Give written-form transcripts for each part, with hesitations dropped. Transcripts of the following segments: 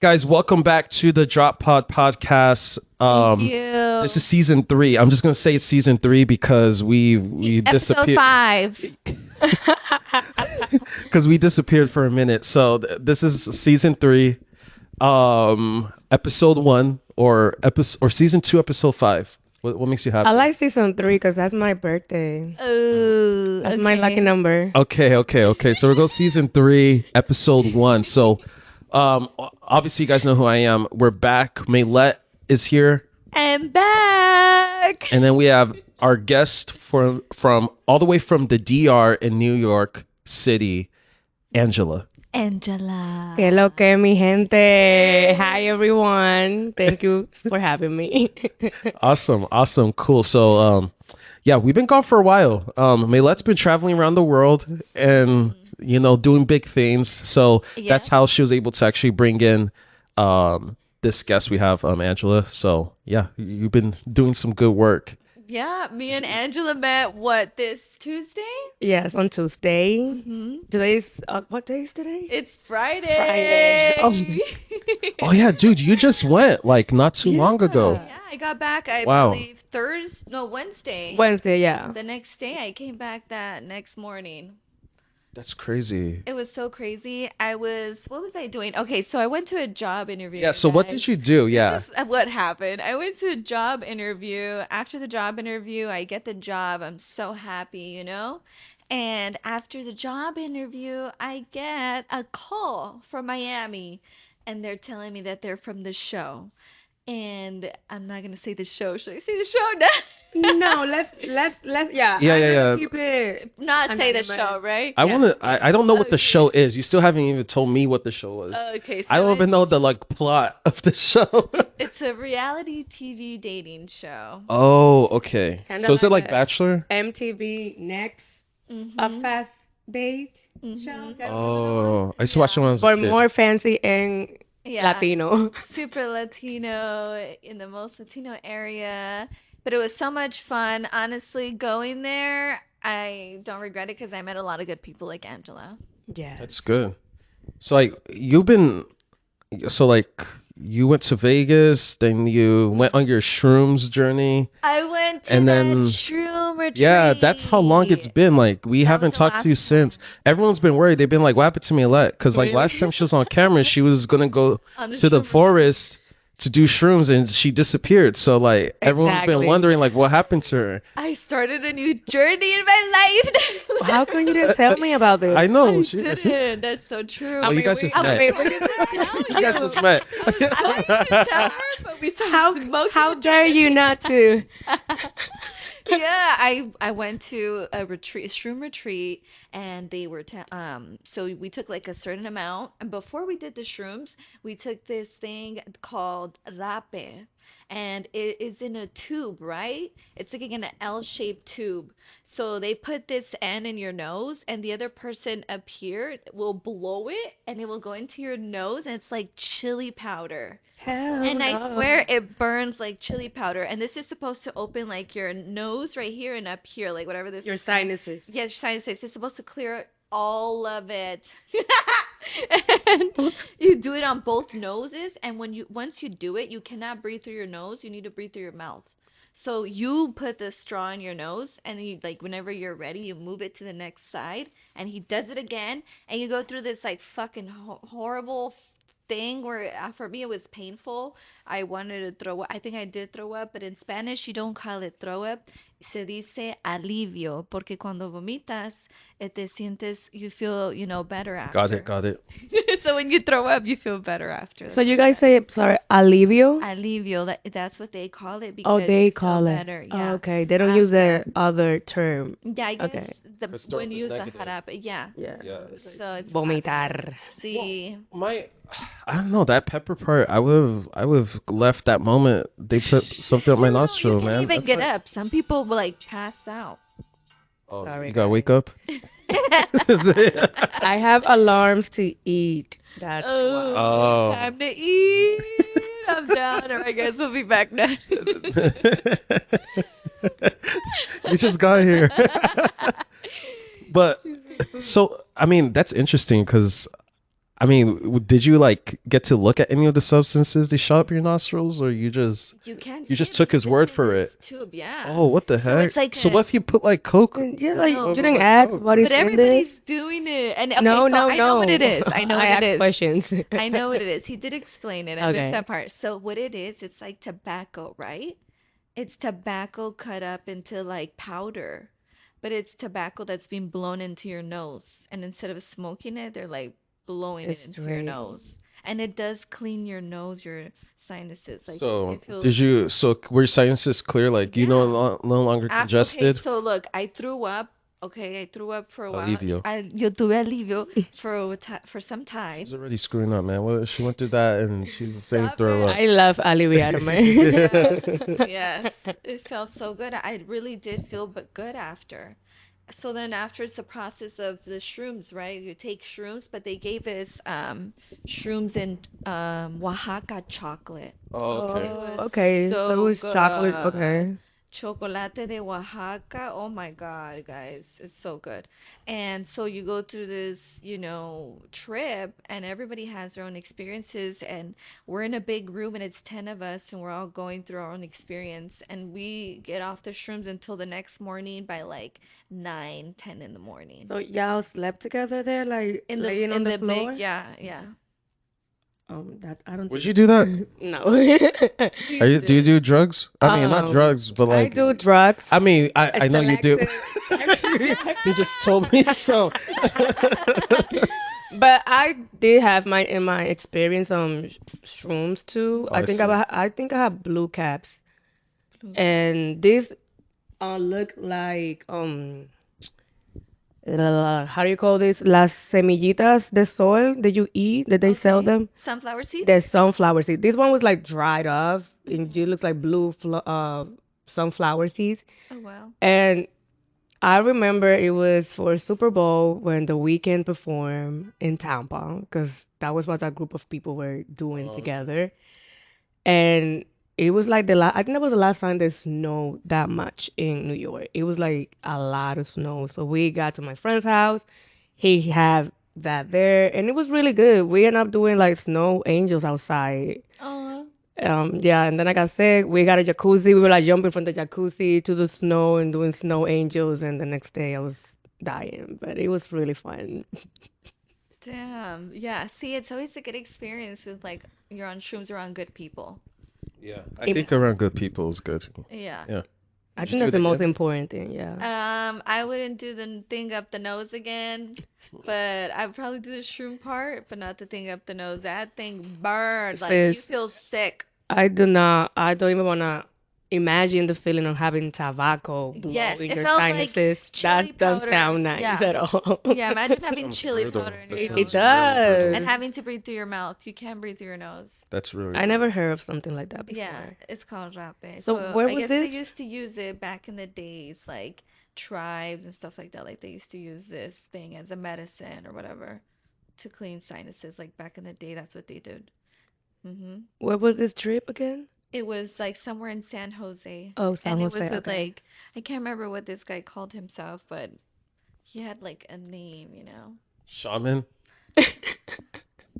Guys, welcome back to the Drop Pod podcast. Thank you. This is season 3. I'm just gonna say it's season 3 because we Episode disappeared 5. because we disappeared for a minute. So this is season 3, episode 1 or season 2, episode 5. What makes you happy? I like season 3 because that's my birthday. Oh, That's my lucky number. Okay. So we'll go season 3, episode 1. So obviously you guys know who I am. We're back. Maylet is here. I'm back. And then we have our guest from all the way from the DR in New York City, Angela. Angela. Que lo que mi gente. Hi everyone. Thank you for having me. Awesome, cool. So yeah, we've been gone for a while. Maylet's been traveling around the world and doing big things. So that's how she was able to actually bring in this guest we have, Angela. So yeah, you've been doing some good work. Yeah, me and Angela met this Tuesday? Yes, on Tuesday. Today's what day is today? It's Friday. Friday. Oh yeah, dude, you just went like not too long ago. Yeah, I got back, I Wow. believe Wednesday. Wednesday, yeah. The next day, I came back that next morning. That's crazy. It was so crazy. What was I doing? Okay, so I went to a job interview. Yeah, so what guys. did you do? Yeah. This is what happened. I went to a job interview. After the job interview, I get the job. I'm so happy, And after the job interview, I get a call from Miami, and they're telling me that they're from the show. And I'm not gonna say the show. Should I say the show now? No, let's yeah. Yeah. Keep it. Not say the anonymous. show, right? I don't know what the show is. You still haven't even told me what the show was. Okay, so I don't even know the plot of the show. It's a reality TV dating show. Oh, okay. Kinda So is it like like a- Bachelor? MTV Next, a fast date show. Oh, I used to watch it when I was a But kid. more fancy and Yeah. Latino. Super Latino in the most Latino area. But it was so much fun. Honestly, going there, I don't regret it because I met a lot of good people like Angela. Yeah. That's good. So you went to Vegas, then you went on your shrooms journey. I went to And that then- shroom retreat. Yeah, that's how long it's been. Like we haven't was the talked to you last since. Everyone's been worried. They've been like, "What happened to Maylet?" Because like last time she was on camera, she was gonna go On the to the shroom forest to do shrooms, and she disappeared. So like everyone's been Exactly. wondering like, what happened to her? I started a new journey in my life. How come you didn't tell me about this? I know. I she, didn't. That's so true. Well, you guys just met. wait, You guys just met. I wanted to tell her, but we started smoking. how dare you not to? Yeah, I went to a shroom retreat, and they were so we took like a certain amount, and before we did the shrooms, we took this thing called rape, and it is in a tube, right? It's like in an L-shaped tube. So they put this end in your nose, and the other person up here will blow it, and it will go into your nose, and it's like chili powder. Hell And I no. swear it burns like chili powder. And this is supposed to open like your nose right here and up here, like whatever this Your is. sinuses. Yes, your sinuses. It's supposed to clear all of it. And you do it on both noses. And once you do it, you cannot breathe through your nose. You need to breathe through your mouth. So you put the straw in your nose, and then you like whenever you're ready, you move it to the next side, and he does it again, and you go through this like fucking horrible thing where for me it was painful. I wanted to throw up. I think I did throw up, but in Spanish you don't call it throw up. Se dice alivio, porque cuando vomitas, te sientes, you feel, better after. Got it. So when you throw up, you feel better after. So you guys say, sorry, alivio? Alivio, that's what they call it because Oh, they you feel call it. better. Oh, Yeah. okay. They don't use the other term. Yeah, I guess Okay. Because throw when up you is use the negative. jarabe, yeah. Yeah. So it's Vomitar. See, I don't know that pepper part. I would have left that moment. They put something up my nostril, you can't man. even That's get like- up. Some people will like pass out. Oh, Sorry, you gotta guys. wake up. Is it? I have alarms to eat. That's why. Oh. Time to eat. I'm down. All right, guys, we'll be back now. You just got here. But so I mean that's interesting because I mean, did you like get to look at any of the substances they shot up your nostrils, or You can't you see just it took because his it's word in for this it? tube. Yeah. Oh, what the So heck? it's like So a what if you put like Coke? And yeah, like What you if no. it was didn't like ask Coke? what But is in everybody's this. doing it. And okay, No, so no, I know what no. it is. I know I what it ask is. questions. I know what it is. He did explain it. I missed Okay. that part. So what it is, it's like tobacco, right? It's tobacco cut up into like powder, but it's tobacco that's being blown into your nose. And instead of smoking it, they're like blowing it It's into your straight. nose. And it does clean your nose, your sinuses. Like So it did feels, you? So were your sinuses clear? Like you yeah. no longer Okay, congested? so look, I threw up. Okay, I threw up for a while. Alivio. Yo tuve alivio for some She's time. already screwing up, man. Well, she went through that, and she's saying Stop throw it. up. I love aliviarme. Yes, yes. It felt so good. I really did feel but good after. So then after it's the process of the shrooms, right? You take shrooms, but they gave us shrooms in Oaxaca chocolate. Oh, It okay. Oh, was okay. So it so was chocolate. good. Okay. Chocolate de Oaxaca. Oh my God, guys. It's so good. And so you go through this, trip, and everybody has their own experiences. And we're in a big room, and it's 10 of us, and we're all going through our own experience. And we get off the shrooms until the next morning by like 9, 10 in the morning. So y'all slept together there, like laying on In the the big, floor? yeah, yeah. That I don't Would think. you do that? No. Are We you? Do you did. do drugs? I mean, not Um, drugs, but I like, do drugs. I mean, I I know you do. selected. You just told me so. But I did have my in my experience shrooms too. Oh, I see. I think I have blue caps, and this look like how do you call this? Las semillitas de sol that you eat that they sell Okay. them. Sunflower The seeds? sunflower seed. This one was like dried off, and it looks like blue sunflower seeds. Oh, wow. And I remember it was for Super Bowl when The Weeknd performed in Tampa because that was what that group of people were doing Oh, okay. together. And it was like the last, I think that was the last time there snowed that much in New York. It was like a lot of snow. So we got to my friend's house. He had that there, and it was really good. We ended up doing like snow angels outside. Oh, Yeah, and then I got sick. We got a jacuzzi. We were like jumping from the jacuzzi to the snow and doing snow angels. And the next day I was dying, but it was really fun. damn. Yeah. See, it's always a good experience with like you're on shrooms around good people. Yeah, I It, think around good people is good. Yeah. Yeah. I Would you think do that's it the most again? important thing. Yeah. I wouldn't do the thing up the nose again, but I'd probably do the shroom part, but not the thing up the nose. That thing burned. Like you Sis, feel sick. I don't even want to imagine the feeling of having tobacco blow Yes, in it your felt like sinuses. chili That doesn't powder. sound nice Yeah. at all. Yeah, imagine having Sounds chili brutal. powder in your That It sounds nose really brutal. and does. having to breathe through your mouth. You can't breathe through your nose. That's really I brutal. never heard of something like that Yeah, before. it's called rape. So So where I was guess they this? used to use it back in the days, like tribes and stuff like that. Like they used to use this thing as a medicine or whatever to clean sinuses. Like back in the day, that's what they did. Where was this trip again? It was like somewhere in San Jose, Oh, San and it was Jose. with Okay. like I can't remember what this guy called himself, but he had like a name. Shaman.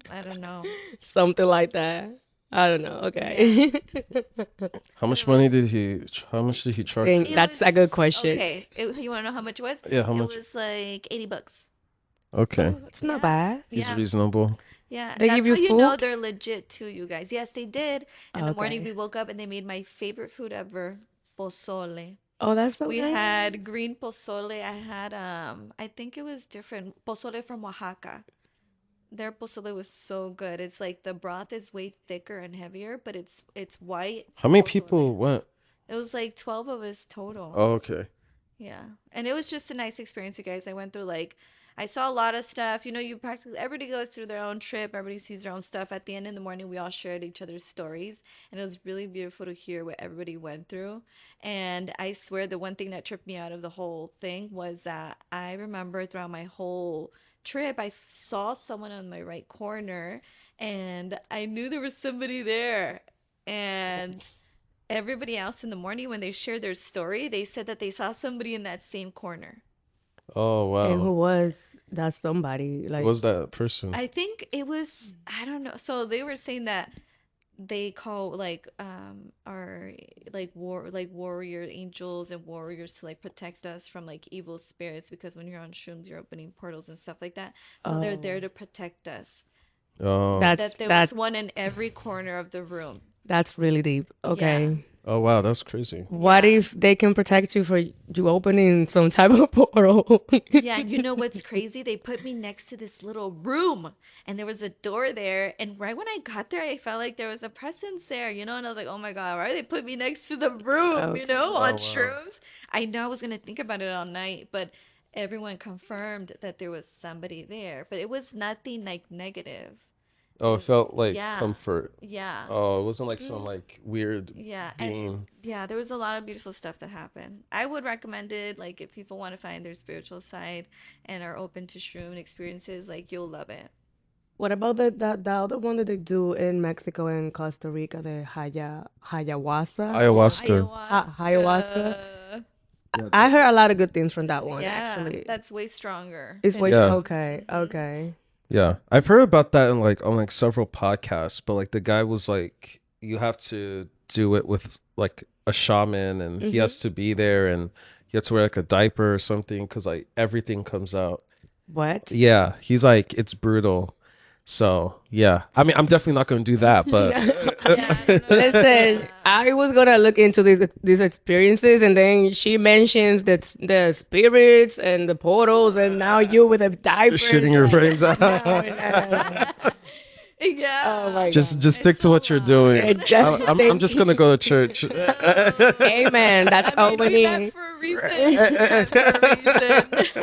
I don't know. Something like that. I don't know. Yeah, Okay. How but much money did he? How much did he charge for Think it that? that's a good was question. okay. You want to know how much it was? Yeah, how It much? was like $80. Okay, Oh, that's not Yeah, bad. he's yeah. reasonable. Yeah, and They give that's how you you know food? they're legit too, you guys. Yes, they did. In the morning Okay. we woke up and they made my favorite food ever, pozole. Oh, that's so We nice. had green pozole. I had I think it was different. Pozole from Oaxaca. Their pozole was so good. It's like the broth is way thicker and heavier, but it's white How many people pozole. went? It was like 12 of us total. Oh, okay. Yeah. And it was just a nice experience, you guys. I went through like I saw a lot of stuff. You practically everybody goes through their own trip, everybody sees their own stuff. At the end in the morning, we all shared each other's stories, and it was really beautiful to hear what everybody went through. And I swear the one thing that tripped me out of the whole thing was that I remember throughout my whole trip, I saw someone on my right corner, and I knew there was somebody there. And everybody else in the morning when they shared their story, they said that they saw somebody in that same corner. Oh And who wow. was? That's somebody. Who Like, was that person? I think it was, I don't know. So they were saying that they call like our like warrior angels and warriors to like protect us from like evil spirits, because when you're on shrooms you're opening portals and stuff like that. So they're there oh, to protect us. Oh, that's That there that was one in every corner of the room. that's really deep. Yeah. Okay. oh wow, that's crazy. What Yeah. if they can protect you for you opening some type of portal? Yeah, and you know what's crazy? They put me next to this little room and there was a door there. And right when I got there, I felt like there was a presence there, you know? And I was like, oh my God, why they put me next to the room, you Okay. know, Oh on wow. shrooms? I know I was going to think about it all night, but everyone confirmed that there was somebody there. But it was nothing like negative. It Oh, it was, felt like yeah, comfort. yeah. Oh, it wasn't like some like weird Yeah, and being. yeah, there was a lot of beautiful stuff that happened. I would recommend it, like if people want to find their spiritual side and are open to shroom experiences, like you'll love it. What about the other one that they do in Mexico and Costa Rica, the Hayahuasa? Oh, Ayahuasca. Ayahuasca. ayahuasca. Yeah, I that. heard a lot of good things from that one, Yeah, actually. that's way stronger It's than way Yeah. shrooms. okay, okay. Yeah, I've heard about that in like on like several podcasts, but like the guy was like, you have to do it with like a shaman, and he Mm-hmm. has to be there, and he has to wear like a diaper or something because like everything comes out. What? Yeah, he's like, it's brutal. So yeah, I mean, I'm definitely not going to do that, but Yeah, I don't know about Listen, that. I was gonna look into these experiences, and then she mentions that the spirits and the portals, and now you with a diaper. shitting It's your like, brains no, out. no, no, no. Oh Yeah, my Just god! stick it's to a what you're lot. doing. Yeah, just I'm just gonna go to church. Amen. That's I all mean, we we met need. for a reason. We met for a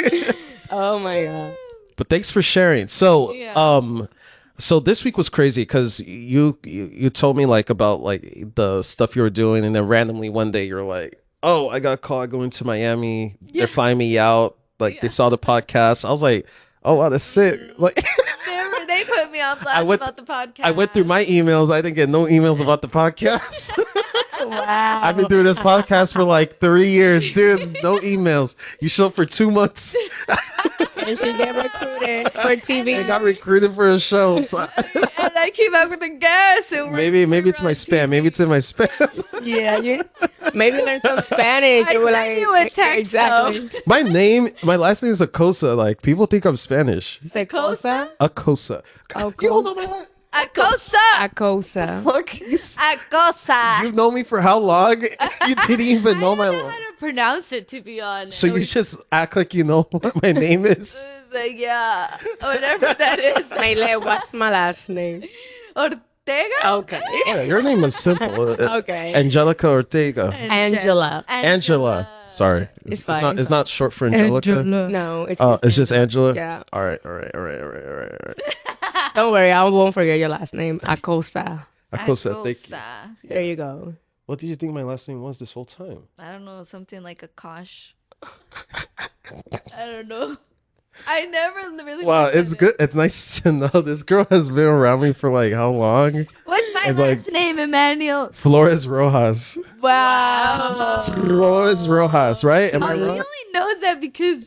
reason. Oh my god. But thanks for sharing. So, Yeah. so this week was crazy because you told me like about like the stuff you were doing, and then randomly one day you're like, "Oh, I got called going to Miami. They're Yeah. flying me out. Like they Yeah. saw the podcast." I was like, "Oh wow, that's sick!" Like They put me on I blast went about the podcast. I went through my emails. I didn't get no emails about the podcast. I've been Wow. doing this podcast for like 3 years, dude. No emails. You show up for 2 months. And she get recruited for I TV. got recruited for a show. So And I came out with the gas. And maybe it's my spam. Maybe it's in my spam. Yeah, you maybe learn some Spanish. I You were sent you a text, exactly. My last name is Acosta. Like people think I'm Spanish. Say cosa. Acosta. Acosta. You don't know my Acosta. Acosa. fuck. Acosta. You've known me for how long? You didn't even know I my. don't know how to pronounce it, to be honest. So you just act like you know what my name is. Like, yeah, whatever that is. Maylet, what's my last name? Ortega? Okay. Oh, yeah, your name is simple. Okay. Angelica Ortega. Angela. Angela. Sorry, It's not. fine. It's not short for Angelica. No, it's Oh, it's just Angela. Yeah. All right. All right. Don't worry, I won't forget your last name. Acosta. Acosta. Thank you. There you go. What did you think my last name was this whole time? I don't know, something like a kosh. I don't know. I never really. Wow, looked at it's it. good. It's nice to know this girl has been around me for like how long? What's my And, last like- name, Emmanuel? Flores Rojas. Wow. Flores Rojas, right? Am Oh, I he wrong? only knows that because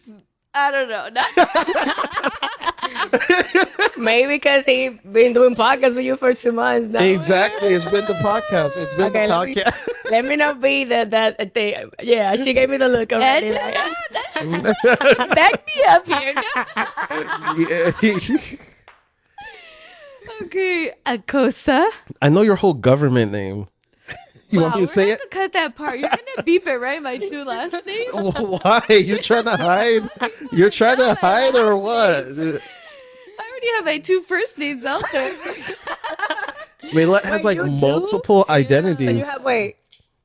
I don't know. Maybe because he been doing podcasts with you for 2 months now. Exactly. It's been the podcast. It's been Okay, the let me- podcast. Let me not be that thing. Yeah, she gave me the look already. Angela, back me up here. Yeah. Okay, Acosta. I know your whole government name. You want me to say we're it? gonna cut that part. You're gonna beep it, right? My two last names. Why? You trying to hide? You're trying to hide or what? I already have my two first names out there. Maylet has like you do? multiple So you identities. have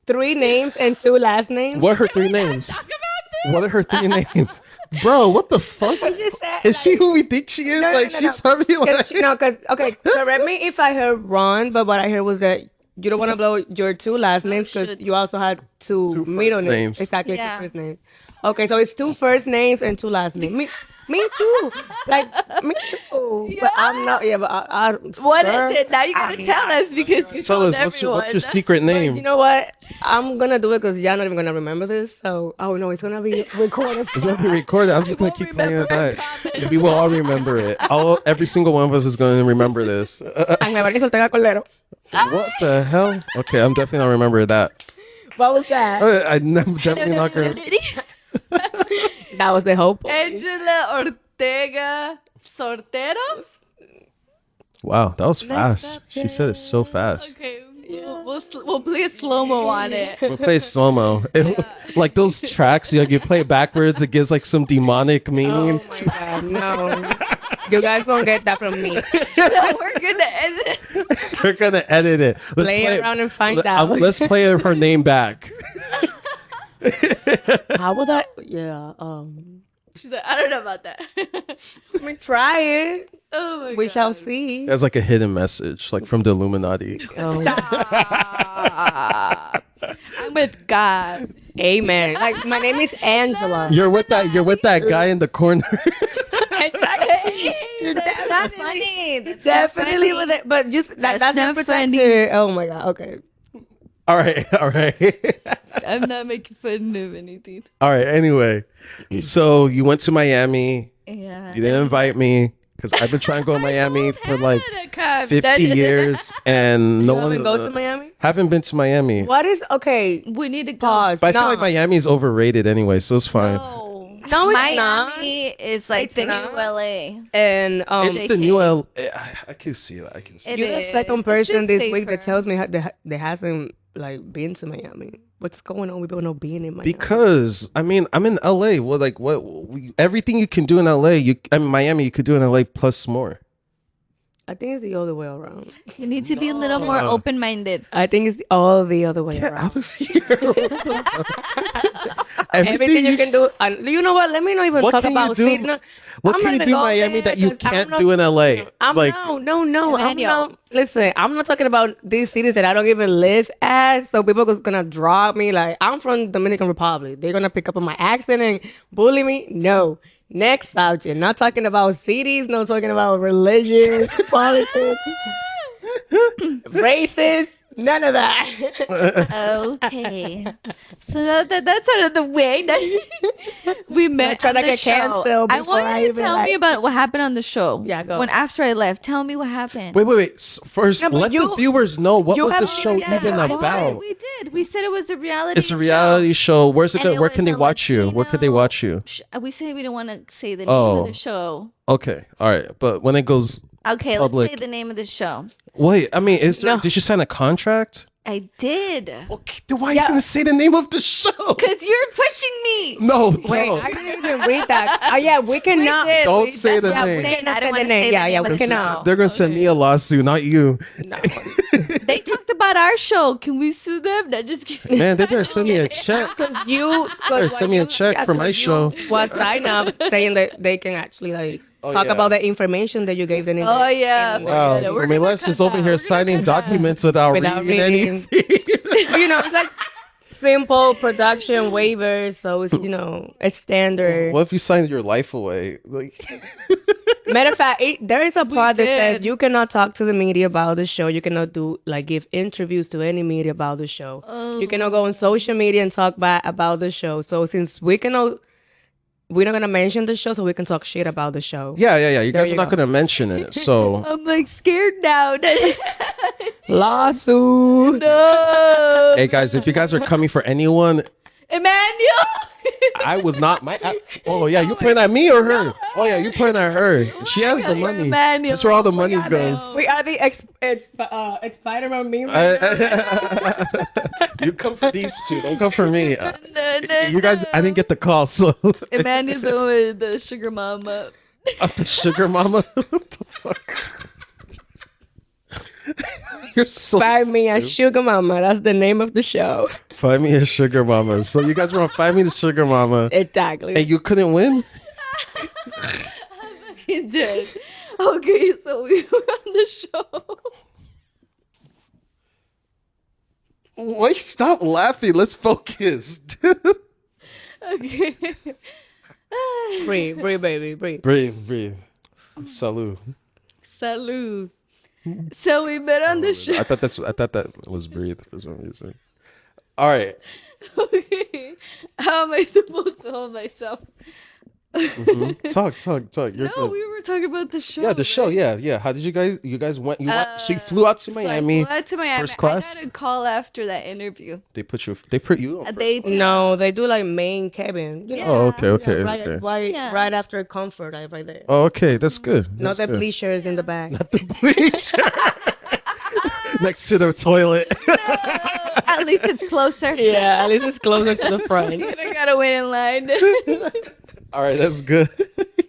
3 names and 2 last names. What are her 3 names? What are her 3 names? Bro, what the fuck? You just said, Is she who we think she is? No, no, Like no, she's no. probably like Because okay, correct me if I heard wrong, but what I heard was that you don't want to blow your 2 last names because shit. you also had two Two middle first names. names. Exactly, Yeah. 2 first names. Okay, so it's 2 first names and 2 last names. Me too. Like me too. But I'm not. Yeah, but What sir, is it? Now you gotta I'm tell not. us because you Tell told us what's your everyone. secret But you name? know what? I'm gonna do it because y'all not even gonna remember this. So, oh no, it's gonna be recorded. It's gonna be recorded. I'm just gonna Won't keep playing remember it her back. comments. We will all remember it. Every single one of us is going to remember this. Ay, me parece Ortega Cordero. What the hell? Okay, I'm definitely gonna remember that. What was that? Definitely not gonna. That was the whole point. Angela Ortega Sortero. Wow, that was fast. She said it so fast. Okay, we'll play a slow mo on it. We'll play slow mo. Like those tracks, you play it backwards. It gives like some demonic meaning. Oh my god, no! You guys won't get that from me. No, we're gonna edit it. We're gonna edit it. Let's Play around and find out. Let's play her name back. How would I? Yeah. She's like, I don't know about that. Let me try it. Oh my We god. shall see. That's like a hidden message, like from the Illuminati. Oh. Stop. I'm with God. Amen. Like my name is Angela. You're with that guy in the corner. Exactly. That's not funny. That's Definitely not with funny. it, but just that's That's not not funny. protected. Oh my god. Okay. All right. I'm not making fun of anything. All right. Anyway, so you went to Miami. Yeah. You didn't invite me because I've been trying to go to Miami for like 50 50 years, and no You one haven't go to Miami? haven't been to Miami. What is okay? We need to go. Pause. But I feel No. like Miami is overrated anyway, so it's fine. No, it's Miami is like It's the not. new LA. And It's the new L. I can see it. I can see it. you're the is. second It's person just this week that safer. tells me they hasn't like been to Miami. What's going on with people not being in Miami? Because I mean, I'm in LA. Well, like everything you can do in LA, Miami, you could do in LA plus more. I think it's the other way around. You need to be a little more open minded. I think it's all the other way Get around. out of here. Everything you can do. And you know what? Let me not even What talk can you about do- Sydney. What I'm can not you even do in going Miami there that you 'cause I'm can't not- do in LA? I'm Like, no. I'm Emmanuel. not. Listen, I'm not talking about these cities that I don't even live at. So people are gonna drop me. Like I'm from Dominican Republic. They're gonna pick up on my accent and bully me. No. Next subject. Not talking about cities. Not talking about religion, politics, racist. None of that. Okay. So that's out of the way. We met trying on to the get show. canceled I before want I you to even, tell me like- about what happened on the show. Yeah, go. When after I left, tell me what happened. wait. First, No, but let the you- viewers know what you was the have- show yeah, even I about. We did. We said it was a reality. It's a reality show. Where's it? And it Where can was they a watch you? Where could they Latino- watch you? We said we don't want to say the name Oh. of the show. Okay, all right. But when it goes Okay, public, let's say the name of the show. wait. I mean, is there? No. Did you sign a contract? I did. Okay, then why are you gonna say the name of the show? Because you're pushing me. No, Wait, don't. I didn't even read that. Oh yeah, we cannot. did. Don't say the Yeah, we name. cannot I say don't the wanna name. say the Yeah, name of we the cannot. show. They're gonna send me a lawsuit, not you. No. They talked about our show. Can we sue them? No, just kidding. Man, they better send me a check. Because you Better send me a check for my show. Was sign up saying that they can actually like talk yeah. about the information that you gave them. Oh yeah. Wow, forget it. so We're I mean, gonna let's cut just over that. here We're gonna signing cut that. documents without, Without reading reading. anything. But, you know, it's like simple production waivers, so it's it's standard. What if you signed your life away? Like, Matter of fact, there is a part that says did. you cannot talk to the media about the show. You cannot give interviews to any media about the show. You cannot go on social media and talk bad about the show. So since we're not gonna mention the show, so we can talk shit about the show. yeah. You There guys you are not go. gonna mention it, so I'm like scared now. Lawsuit. No. hey guys, if you guys are coming for anyone, Emmanuel. I was not oh yeah, you pointing at me or her? Oh yeah, you pointing at her. She has the money. Emmanuel. That's where all the money goes. We are the Spider-Man meme. You come for these two. Don't come for me. You guys, I didn't get the call, so Emmanuel's with the sugar mama. of the sugar mama. What the fuck? You're so Find me a stupid. sugar mama. That's the name of the show. Find me a sugar mama. So you guys were on Find Me the Sugar Mama, Exactly. and you couldn't win. He did. Okay, so we were on the show. Wait, stop laughing. Let's focus. Okay. Breathe, breathe, baby, breathe. Breathe, breathe. Salud. Salud. So we met on the show. I thought that was breathe for some reason. All right. Okay. How am I supposed to hold myself? Talk. You're No, good. we were talking about the Yeah, show, the show. right? Yeah. How did you guys went? You went. So you flew out to So I flew Miami, out to Miami. first I class. got a call after that interview. They put you on first They class. No, they do like main cabin. Oh, Yeah. Yeah, right, okay. Yeah. right after comfort, right there. Oh, okay. That's good. Not That's the good. bleachers in the back. Not the bleacher next to the toilet. At least it's closer. Yeah, at least it's closer to the front. I gotta wait in line. All right, that's good.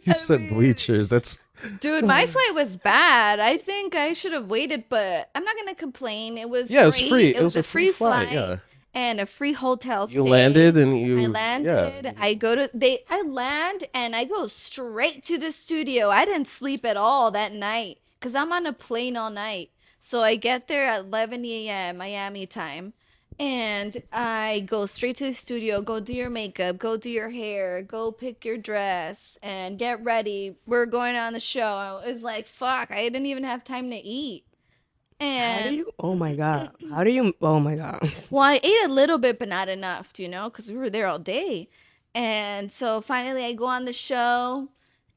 You I said mean, bleachers. That's dude, my flight was bad. I think I should have waited, but I'm not gonna complain. It was yeah. It's free. free. It It was was a a free free flight. flight Yeah. and a free hotel You stay. landed and I you. Yeah. landed. I go to they. I land and I go straight to the studio. I didn't sleep at all that night because I'm on a plane all night. So I get there at 11 a.m. Miami time. And I go straight to the studio, go do your makeup, go do your hair, go pick your dress, and get ready. We're going on the show. I was like, fuck, I didn't even have time to eat. How do And you? Oh my god. How do you? Oh my god. well, I ate a little bit, but not enough, because we were there all day. And so finally, I go on the show.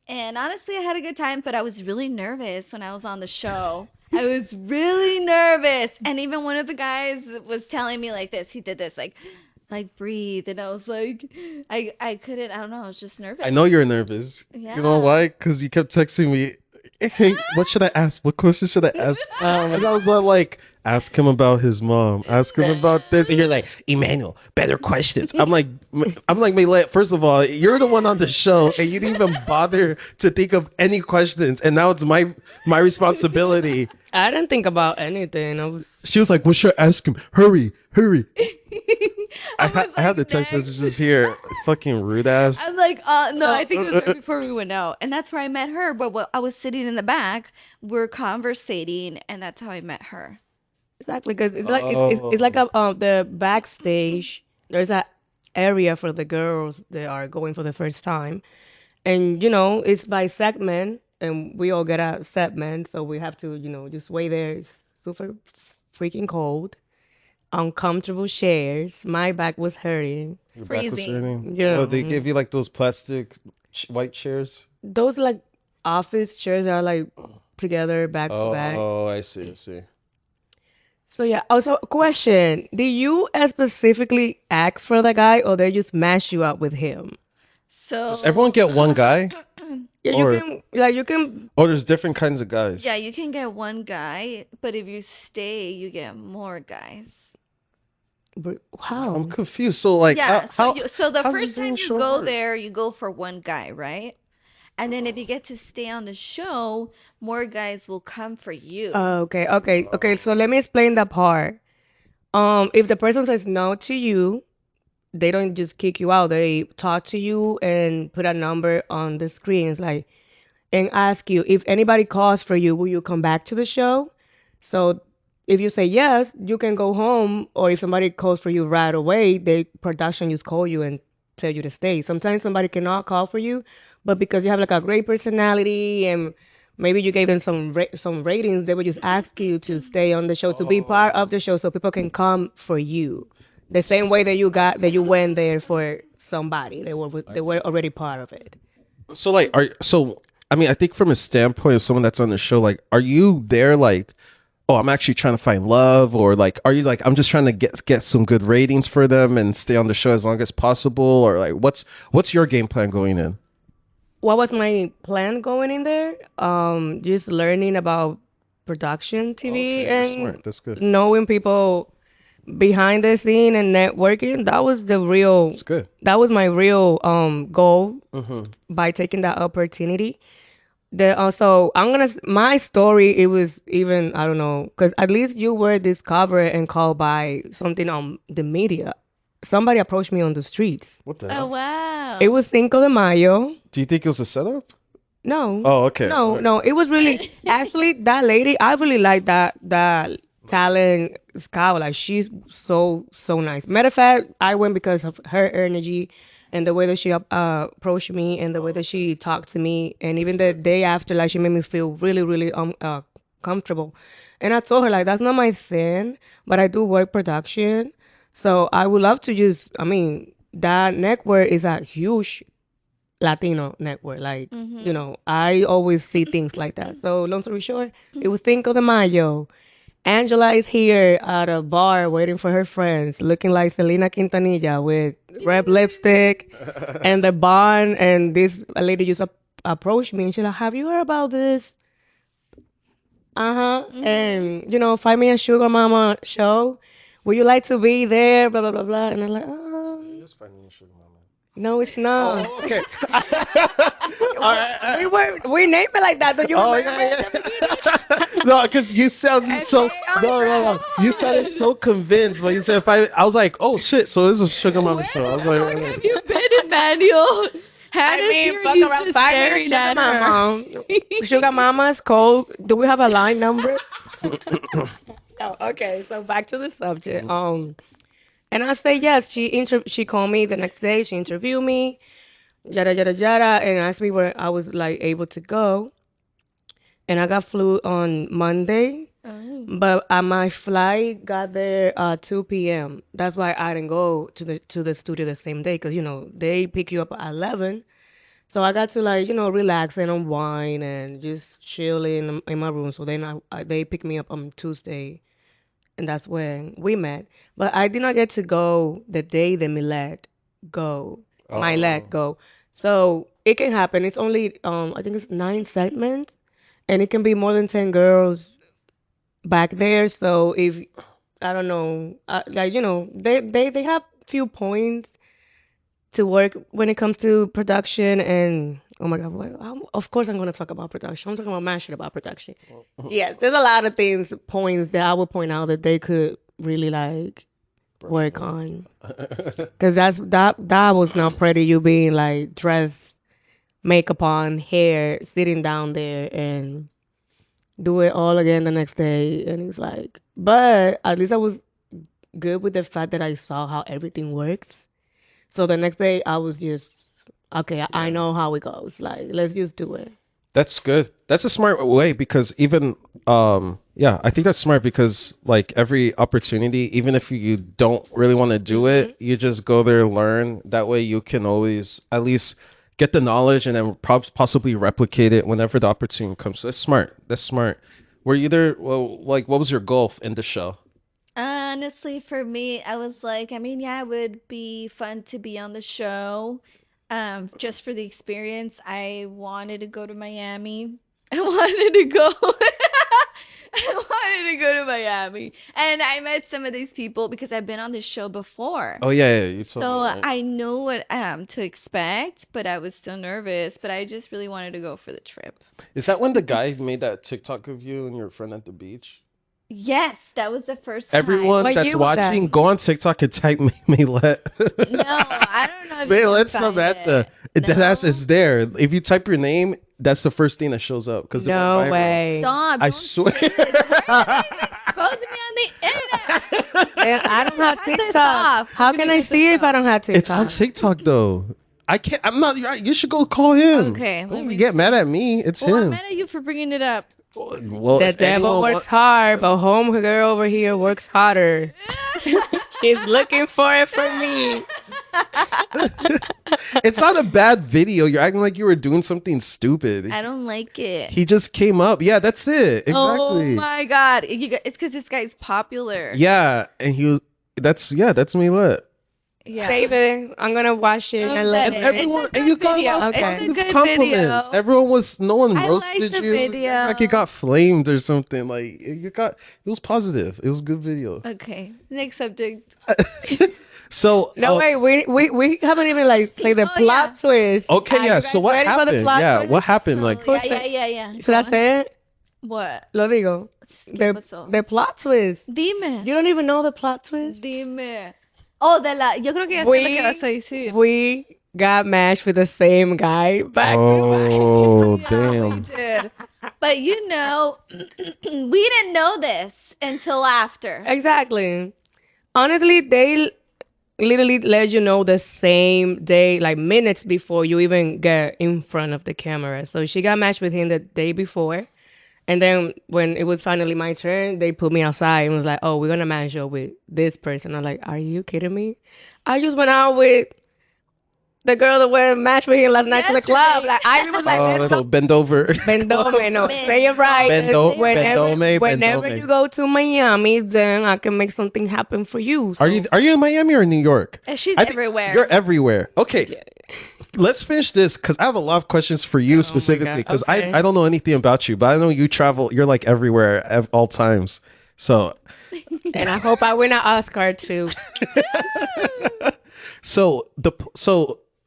And honestly, I had a good time, but I was really nervous when I was on the show. I was really nervous. And even one of the guys was telling me like this. He did this, like breathe. And I was like, I couldn't, I don't know, I was just nervous. I know you're nervous. You know Yeah. why? Because you kept texting me. Hey, what should I ask? What question should I ask? And I was like, ask him about his mom. Ask him about this. And you're like, Emmanuel, better questions. I'm like, Maylet, first of all, you're the one on the show, and you didn't even bother to think of any questions, and now it's my responsibility. I didn't think about anything. I was. She was like, what should I ask him? Hurry. I was I have the like, text next. messages here. Fucking rude ass. I'm like, no, I think it was right before we went out. And that's where I met her. But I was sitting in the back, we're conversating, and that's how I met her. Exactly, because it's like a the backstage. There's that area for the girls that are going for the first time, and it's by segment, and we all get a segment, so we have to just wait there. It's super freaking cold, uncomfortable chairs. My back was hurting. Your back was Freezing. hurting? Yeah. Oh, they give you like those plastic white chairs? Those like office chairs are like together back to back. Oh, I see. So yeah. Also, question: did you specifically ask for the guy, or they just mash you up with him? So Does everyone get one guy? Yeah, Or- you can. Oh, there's different kinds of guys. yeah, you can get one guy, but if you stay, you get more guys. But I'm how? confused. So like, Yeah, so the how's first the time damn you show go work? there, you go for one guy, right? And then if you get to stay on the show, more guys will come for you. Okay. So let me explain that part. If the person says no to you, they don't just kick you out. They talk to you and put a number on the screen. It's like, and ask you if anybody calls for you, will you come back to the show? So if you say yes, you can go home. Or if somebody calls for you right away, the production just call you and tell you to stay. Sometimes somebody cannot call for you, but because you have like a great personality and maybe you gave them some ratings, they would just ask you to stay on the show, to be part of the show, so people can come for you. The same way that you went there for somebody. They were already part of it. So like, I mean, I think from a standpoint of someone that's on the show, like, are you there like, oh, I'm actually trying to find love, or like, are you like, I'm just trying to get some good ratings for them and stay on the show as long as possible, or like, what's your game plan going in? What was my plan going in there? Just learning about production TV Okay, you're and smart. That's good. knowing people behind the scene and networking. That was the real. That's good. That was my real goal Mm-hmm. by taking that opportunity. The also I'm gonna my story. It was even, I don't know, because at least you were discovered and called by something on the media. Somebody approached me on the streets. What the Oh hell? wow. It was Cinco de Mayo. Do you think it was a setup? No. Oh, okay. No, Alright. no. It was really actually that lady. I really like that talent scout. Like she's so nice. Matter of fact, I went because of her energy and the way that she approached me and the way that she talked to me, and even the day after, like she made me feel really, really comfortable. And I told her like that's not my thing, but I do work production, so I would love to just. I mean, that network is a huge Latino network. Like, I always see things like that. So long story short, it was Cinco de Mayo. Angela is here at a bar waiting for her friends, looking like Selena Quintanilla with red lipstick and the bun. And this lady just approached me and she's like, "Have you heard about this? And, Find Me a Sugar Mama show. Would you like to be there? Blah, blah, blah, blah." And I'm like, Just finding a sugar mama. no, it's not. Oh, okay. We named it like that. Don't you Oh remember? yeah. No, because you sounded so no. You sounded so convinced when you said if I was like, oh shit, so this is a sugar mama show. I was like, Where have you been, Emmanuel? Hannah's here and he's just staring at her. Mama. Sugar Mama's cold. Do we have a line number? Oh, okay, so back to the subject. And I say yes. She called me the next day. She interviewed me, yada yada yada, and asked me where I was like able to go. And I got flew on Monday, but my flight got there 2 p.m. That's why I didn't go to the studio the same day, because they pick you up at 11. So I got to like relax and unwind and just chill in my room. So then they picked me up on Tuesday, and that's when we met. But I did not get to go the day that go. Maylet go. So it can happen. It's only I think it's 9 segments, and it can be more than 10 girls back there. So if I don't know, they have few points to work when it comes to production. And oh my god, of course I'm going to talk about production. I'm talking about my shit about production. Yes, there's a lot of points that I would point out that they could really like work on, because that was not pretty. You being like dressed, makeup on, hair, sitting down there and do it all again the next day. And it's like, but at least I was good with the fact that I saw how everything works. So the next day I was just, okay, I know how it goes. Like, let's just do it. That's good. That's a smart way, because even I think that's smart, because like every opportunity, even if you don't really want to do it, you just go there, learn. That way you can always at least get the knowledge and then possibly replicate it whenever the opportunity comes. So that's smart. That's smart. Were you there? Well, like, what was your goal in the show? Honestly, for me, I was like, I mean, yeah, it would be fun to be on the show. Just for the experience, I wanted to go to Miami. I wanted to go. I wanted to go to Miami, and I met some of these people because I've been on this show before. Oh yeah, you told So me, right? I knew what to expect, but I was still nervous. But I just really wanted to go for the trip. Is that when the guy made that TikTok of you and your friend at the beach? Yes, that was the first time. Everyone What that's year was that? watching, go on TikTok and type Maylet. No, I don't know if you Maylet's can not find bad. it. That's No? it's there. If you type your name, that's the first thing that shows up. Because No way. Stop! I Don't swear. say this. Why are you guys exposing me on the internet? And I don't have Cut this TikTok. off. How We're can gonna I cut see this if I off. don't have Tiktok? It's on TikTok though. I can't. I'm not. You should go call him. Okay, let Don't me get mad at me. It's Well, I'm him. mad at you for bringing it up. Well, The if devil anyone works hard, but home girl over here works harder. She's looking for it for me. it's not a bad video. You're acting like you were doing something stupid. I don't like it. He just came up. Yeah, that's it. Exactly. Oh my god! It's because this guy's popular. Yeah, and he was. That's Maylet. Yeah. Save it. I'm gonna watch it and let Okay. it. Everyone, It's a and you good got video. Okay. It's a good compliments. video. Everyone was. No one I roasted like the you. video. Like you got flamed or something. Like you got. It was positive. It was a good video. Okay, next subject. So No, wait, we haven't even like say the Oh, plot yeah. twist. okay, Are yeah. you So guys what ready for the happened? plot Yeah, twist? what happened? Like, So, yeah. Should I say it? What? Lo digo. ¿Qué pasó? The plot twist. Dime. You don't even know the plot twist? Dime. Oh, yo creo que ya sé lo que vas a decir. We got matched with the same guy back to oh Yeah, we damn. did. But we didn't know this until after. back. Exactly. Honestly, literally let you know the same day, like minutes before you even get in front of the camera. So she got matched with him the day before. And then when it was finally my turn, they put me outside and was like, "Oh, we're gonna match you with this person." I'm like, "Are you kidding me? I just went out with the girl that went match with him last night to the club." Yesterday. Like I was like, "Let's go." So bend over. Bendome, no, say it right. Bendome. Say it right. Whenever you go to Miami, then I can make something happen for you. Are So you in Miami or New York? She's I think everywhere. You're everywhere. Okay. Let's finish this because I have a lot of questions for you specifically because Okay. I don't know anything about you, but I know you travel. You're like everywhere at all times. So and I hope I win an Oscar too. so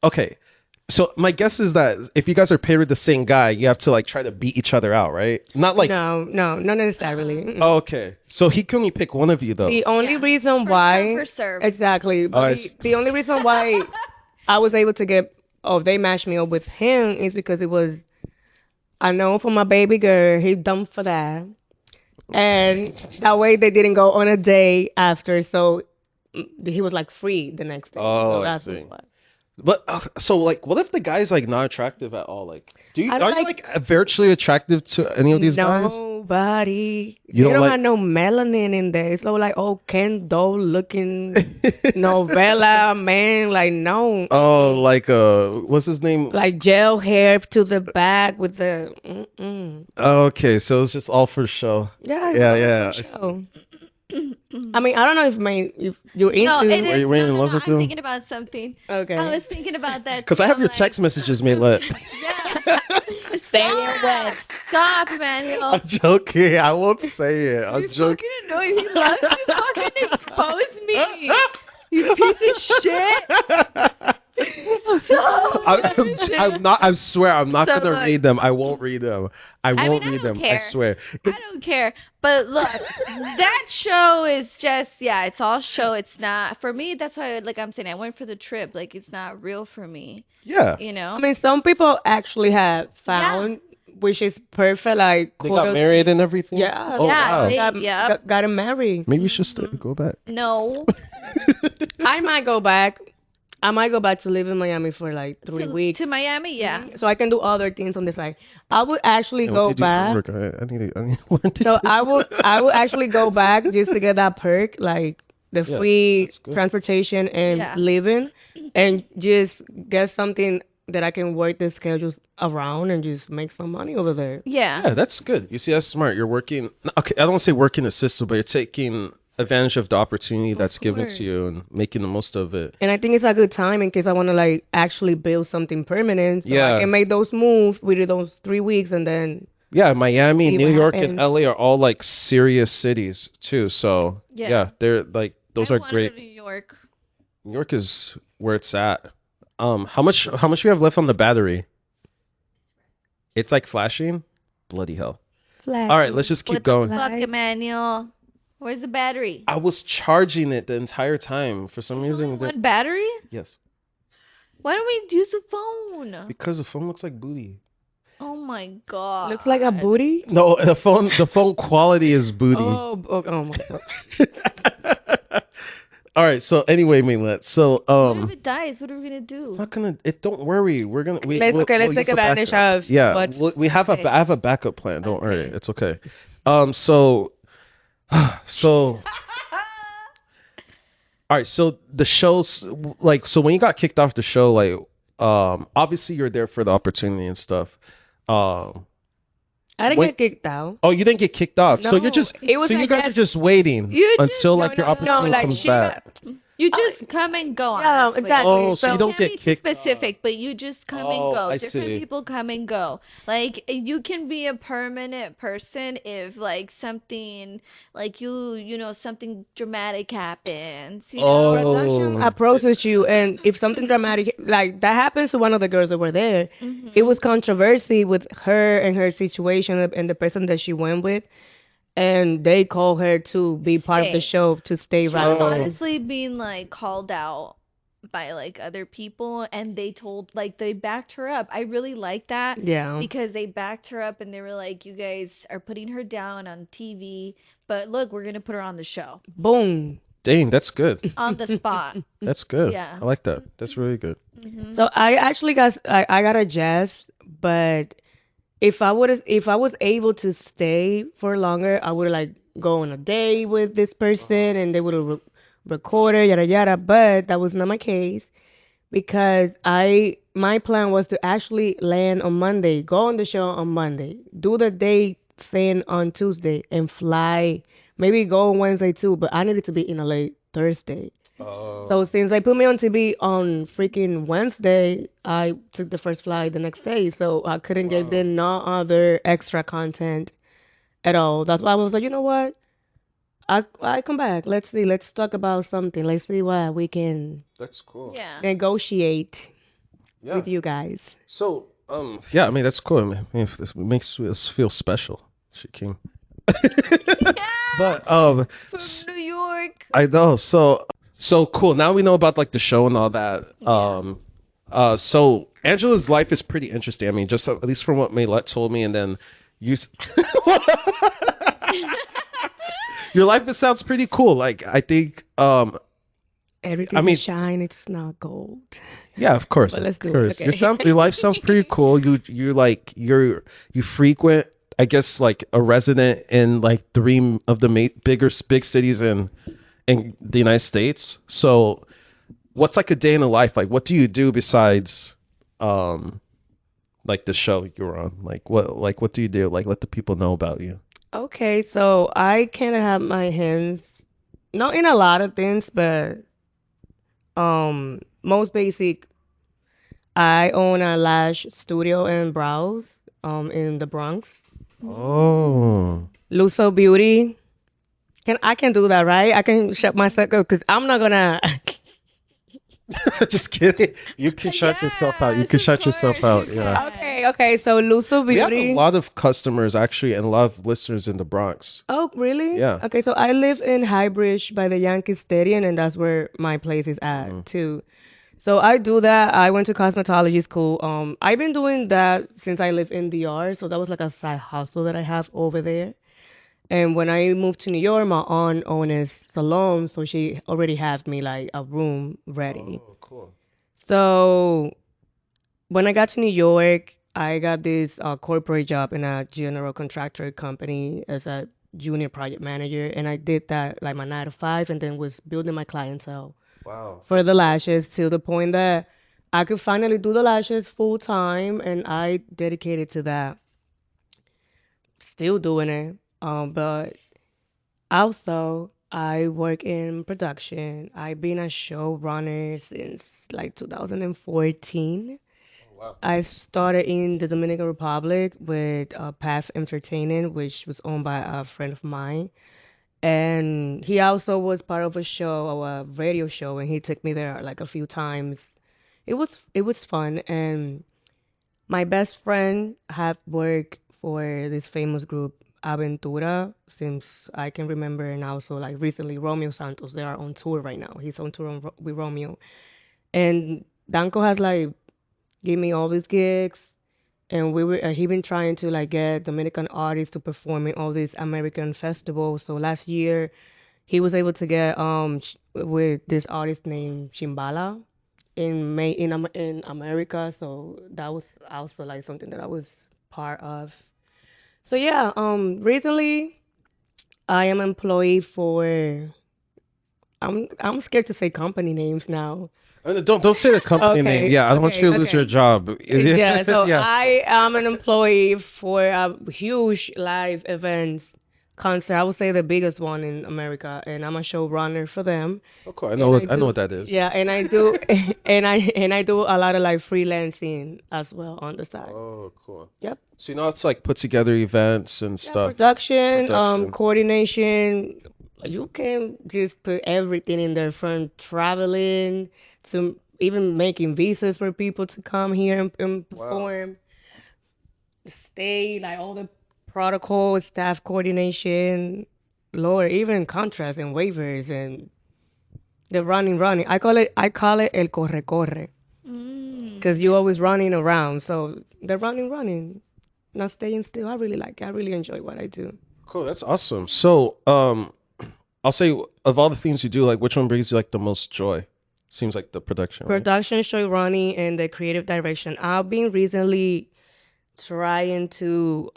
okay. So my guess is that if you guys are paired with the same guy, you have to like try to beat each other out, right? Not like No, not necessarily. Mm-mm. okay. So he can only pick one of you though. The only Yeah. reason First why come, first serve. exactly, but I the, s- the only reason why I was able to get they matched me up with him is because it was I know for my baby girl, he dumb for that. And that way they didn't go on a day after, so he was like free the next day. Oh, So I that's see. why. But so like, what if the guy's like not attractive at all? Like, I are don't you like virtually attractive to any of these guys? Nobody. You They don't don't like have no melanin in there. It's all like, oh, Ken Doll looking novella man. Like, no. oh like what's his name? Like gel hair to the back with the. Mm-mm. Oh, okay, so it's just all for show. Yeah, it's Yeah, all yeah. for show. I mean, I don't know if you're No, into. it Are is. you really No, in no, love no. with I'm him? thinking about something. Okay. I was thinking about that Because too. I have I'm your like, text messages, Maylet. yeah. Stop, Emmanuel. I'm joking. I won't say it. I'm You're joking. fucking annoying. He loves to fucking expose me. You piece of shit. So I'm not. I swear, I'm not So gonna look. read them. I won't read them. I I won't mean, I read don't them. I care. swear. I don't care. But look, that show is just it's all show. It's not for me. That's why, like I'm saying, I went for the trip. Like it's not real for me. Yeah, You I know? mean, some people actually have Yeah. found, which is perfect. Like, they got kudos married to, and everything. yeah, Oh Yeah, wow. Yep. got him married. Maybe we should go back. No. I might go back. I might go back to live in Miami for like 3 weeks. To Miami, yeah. So I can do other things on the side. I would actually And what do go you do for back. work? I need to learn to So do this. I would actually go back just to get that perk, like the Yeah, free that's good. transportation and Yeah. living, and just get something that I can work the schedules around and just make some money over there. Yeah. Yeah, that's good. You see, that's smart. You're working. Okay, I don't say working a system, but you're taking advantage of the opportunity that's given course. to you and making the most of it. And I think it's a good time in case I want to like actually build something permanent. So Yeah. I can make those moves within those 3 weeks and then Yeah, Miami, See New what York, and happens. LA are all like serious cities too. So Yeah. yeah, they're like those I are wanna go great. to New York. New York is where it's at. How much you have left on the battery? It's like flashing. Bloody hell! flash. All right, let's just keep What going. the fuck, Like- Emmanuel? Where's the battery? I was charging it the entire time for some reason. Only one battery? Yes, Why don't we use the phone? because the phone looks like booty. Oh my god. Looks like a booty. No, the phone quality is booty. Oh my god. All right. So anyway, Maylet. So What if it dies? What are we gonna do? it's not gonna. It don't worry. We're gonna. Let's we'll take use a advantage backup. of Yeah, what's we have Okay. I have a backup plan. Don't worry. Okay. It's okay. So, so. All right. So the show's like. So when you got kicked off the show, like, obviously you're there for the opportunity and stuff. I didn't Wait. get kicked out. Oh, you didn't get kicked off. So No, you're just. it was so you like guys that- are just waiting You just- until no, like your no, no, opportunity like, comes she back. You just come and go. Yeah, Honestly. exactly. Oh, so you don't Can't get be kicked specific, but you just come Oh, and go. I Different see. people come and go. Like you can be a permanent person if like something like you know something dramatic happens. You know? Production Oh. approaches you, and if something dramatic like that happens to one of the girls that were there, Mm-hmm. it was controversy with her and her situation and the person that she went with, and they called her to be part of the Stay. show to stay She right was Oh. now. honestly being like called out by like other people and they told like they backed her up. I really like that. Yeah. Because they backed her up and they were like, you guys are putting her down on TV, but look, we're gonna put her on the show. Boom. Dang, that's good. on the spot. That's good. Yeah. I like that. That's really good. So I actually I got a jazz, but if I was able to stay for longer, I would like go on a date with this person and they would have recorded yada yada. But that was not my case because I my plan was to actually land on Monday, go on the show on Monday, do the day thing on Tuesday, and fly. Maybe go on Wednesday too, but I needed to be in LA Thursday. So since they put me on TV on freaking Wednesday, I took the first flight the next day. So I couldn't get them no other extra content at all. That's why I was like, you know what? I come back. Let's see. Let's talk about something. Let's see what we can That's cool. Yeah. negotiate Yeah. with you guys. So, yeah, I mean that's cool. I mean, if this makes us feel special, she came. But From New York. I know. So cool. Now we know about like the show and all that. So Angela's life is pretty interesting. I mean, just at least from what Maylet told me, and then you. Your life, it sounds pretty cool. Like I think, Everything I mean- is shine. It's not gold. yeah, of course, But let's of do it. course. Okay. Your life sounds pretty cool. You frequent, I guess, like a resident in like three of the big cities in the United States. So, what's like a day in the life? Like, what do you do besides, like the show you're on? What do you do? Like, let the people know about you. Okay, so I kind of have my hands not in a lot of things, but most basic. I own a lash studio and brows in the Bronx. Oh, Luso Beauty. I can do that, right? I can shut myself because I'm not gonna. just kidding. You can shut yourself out. You Yes, can of shut yourself out. course you Yeah. can. Okay. So Luso We have a Beauty. lot of customers actually and a lot of listeners in the Bronx. Oh, really? Yeah. Okay, so I live in Highbridge by the Yankee Stadium, and that's where my place is at too. So I do that. I went to cosmetology school. I've been doing that since I live in DR. So that was like a side hustle that I have over there. And when I moved to New York, my aunt owned a salon, so she already had me like a room ready. Oh, cool. So when I got to New York, I got this corporate job in a general contractor company as a junior project manager, and I did that like my 9 to 5, and then was building my clientele Wow. for the lashes to the point that I could finally do the lashes full time, and I dedicated to that. Still doing it, but also I work in production. I've been a showrunner since like 2014. Wow. I started in the Dominican Republic with Path Entertainment, which was owned by a friend of mine. And he also was part of a show, a radio show, and he took me there like a few times. It was fun, and my best friend have worked for this famous group Aventura since I can remember, and also like recently Romeo Santos. They are on tour right now. He's on tour with Romeo, and Danko has like give me all these gigs, and we were he been trying to like get Dominican artists to perform in all these American festivals. So last year he was able to get with this artist named Chimbala in America. So that was also like something that I was part of. So yeah, recently I am employee for I'm scared to say company names now. Don't say the company name. Okay, Yeah, I don't want you to lose okay. your job. Yeah, so yeah. I am an employee for a huge live events concert. I would say the biggest one in America, and I'm a showrunner for them. Oh, cool. I And know what that is. Yeah, and I do, and I do a lot of like freelancing as well on the side. Oh, cool. Yep. So you know it's like put together events and Yeah, stuff. production, Production. coordination. You can just put everything in there from traveling to even making visas for people to come here and perform. Stay, like all the protocol, staff coordination, Lord, even contracts and waivers and the running. I call it el corre corre because you always running around. So the running, not staying still. I really like it. I really enjoy what I do. Cool. That's awesome. So I'll say of all the things you do, like which one brings you like the most joy? Seems like the production, right? Production, show running, and the creative direction. I've been recently trying to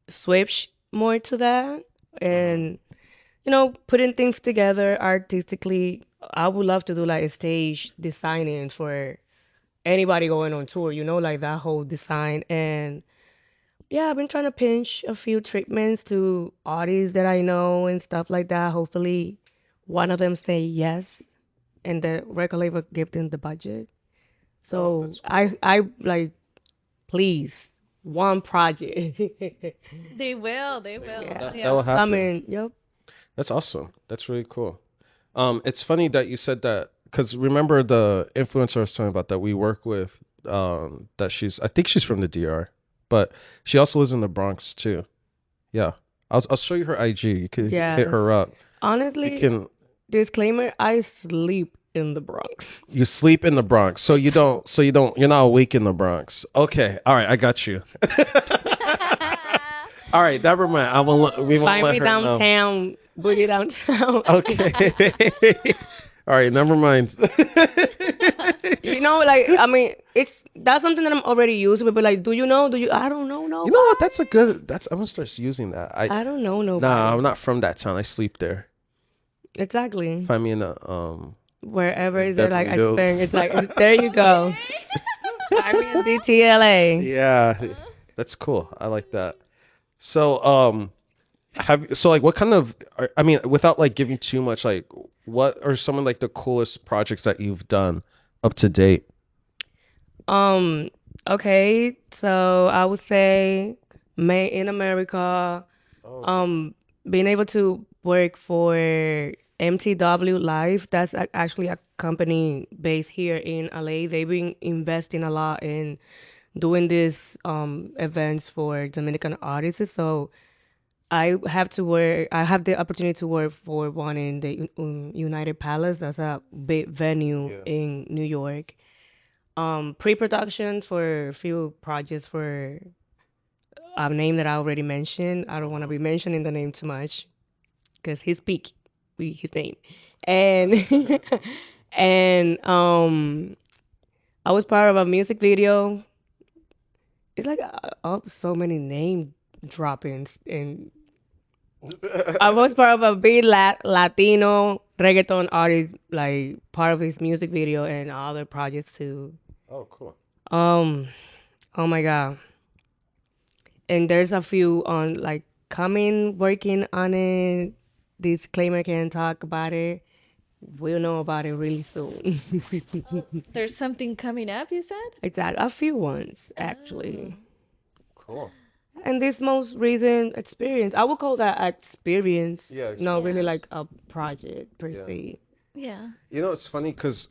switch more to that, and putting things together artistically. I would love to do like a stage designing for anybody going on tour, like that whole design. And yeah, I've been trying to pinch a few treatments to artists that I know and stuff like that. Hopefully, one of them say yes, and the record label give them the budget. Oh, So that's cool. I like, please, one project. They will. They Well, will. Yeah, that will Yeah. it's happen. coming. Yep. That's awesome. That's really cool. It's funny that you said that because remember the influencer I was talking about that we work with. That I think she's from the DR, but she also lives in the Bronx too. Yeah, I'll show you her IG. You can hit Yes. her up. You Honestly, can disclaimer: I sleep in the Bronx. you sleep in the Bronx, so you're not awake in the Bronx. Okay, all right, I got you. All right, never mind. We won't Find let me her know. downtown, boogie downtown. Okay. All right, never mind. Like, I mean, that's something that I'm already used to. But like, do you know? I don't know You know what? nobody. I'm gonna start using that. I don't know Nah, nobody. I'm not from that town. I sleep there. Exactly. Find me in Wherever is there, like Beverly I spend, Hills. it's like there you go. Find me in DTLA. Yeah, that's cool. I like that. So like what kind of I mean without like giving too much, like what are some of like the coolest projects that you've done up to date? Um. Okay. So I would say, made in America. Oh, okay. Um. Being able to work for MTW Live. That's actually a company based here in LA. They've been investing a lot in doing these events for Dominican artists. So I have the opportunity to work for one in the United Palace. That's a big venue Yeah. in New York. Pre-production for a few projects for a name that I already mentioned. I don't want to be mentioning the name too much because he's peak, his name, and and I was part of a music video. It's like so many name droppings, and I was part of a big Latino reggaeton artist, like part of his music video and other projects too. Oh, cool. Um, oh my God. And there's a few on like coming, working on it. Disclaimer, can't talk about it. We'll know about it really soon. There's something coming up, you said? Exactly, a few ones Oh. actually. Cool. And this most recent experience, I would call that experience, Yeah, not really Yeah. experience. like a project per Yeah. se. Yeah. You know, it's funny because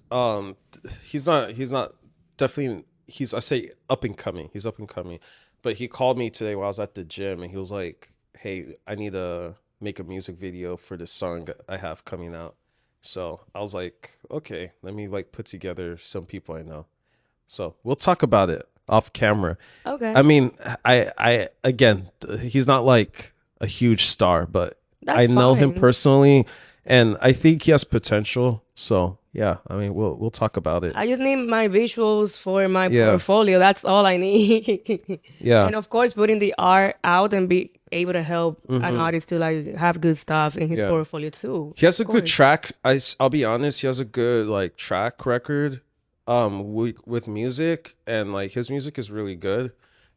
he's not definitely he's I say up and coming. He's up and coming, but he called me today while I was at the gym and he was like, "Hey, I need to make a music video for this song that I have coming out." So I was like, "Okay, let me like put together some people I know." So we'll talk about it off camera. Okay, I mean, I again, he's not like a huge star, but that's I know him fine. personally, and I think he has potential. So yeah, I mean, we'll talk about it. I just need my visuals for my Yeah, portfolio. That's all I need. yeah. And of course, putting the art out and be able to help an Hmm. artist to like have good stuff in his Yeah. portfolio too. He has Of a good course. track. I'll be honest, he has a good like track record with music, and like his music is really good.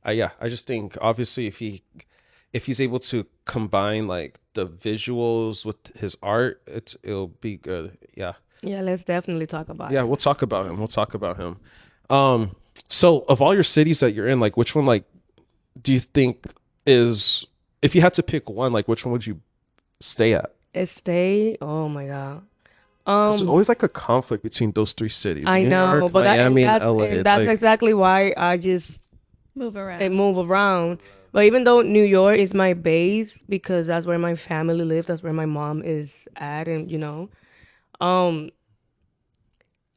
Yeah, I just think obviously if he's able to combine like the visuals with his art, it'll be good. Yeah. Yeah, let's definitely talk about Yeah, it. we'll talk about him. We'll talk about him. Um so of all your cities that you're in, like which one like do you think is if you had to pick one, like which one would you stay at? Stay. Oh my God. Because there's Um, always like a conflict between those three cities: I New know, York, but that and Miami, and that's LA. and It's that's like, exactly why I just Move around. move around. But even though New York is my base because that's where my family lives, that's where my mom is at, and um,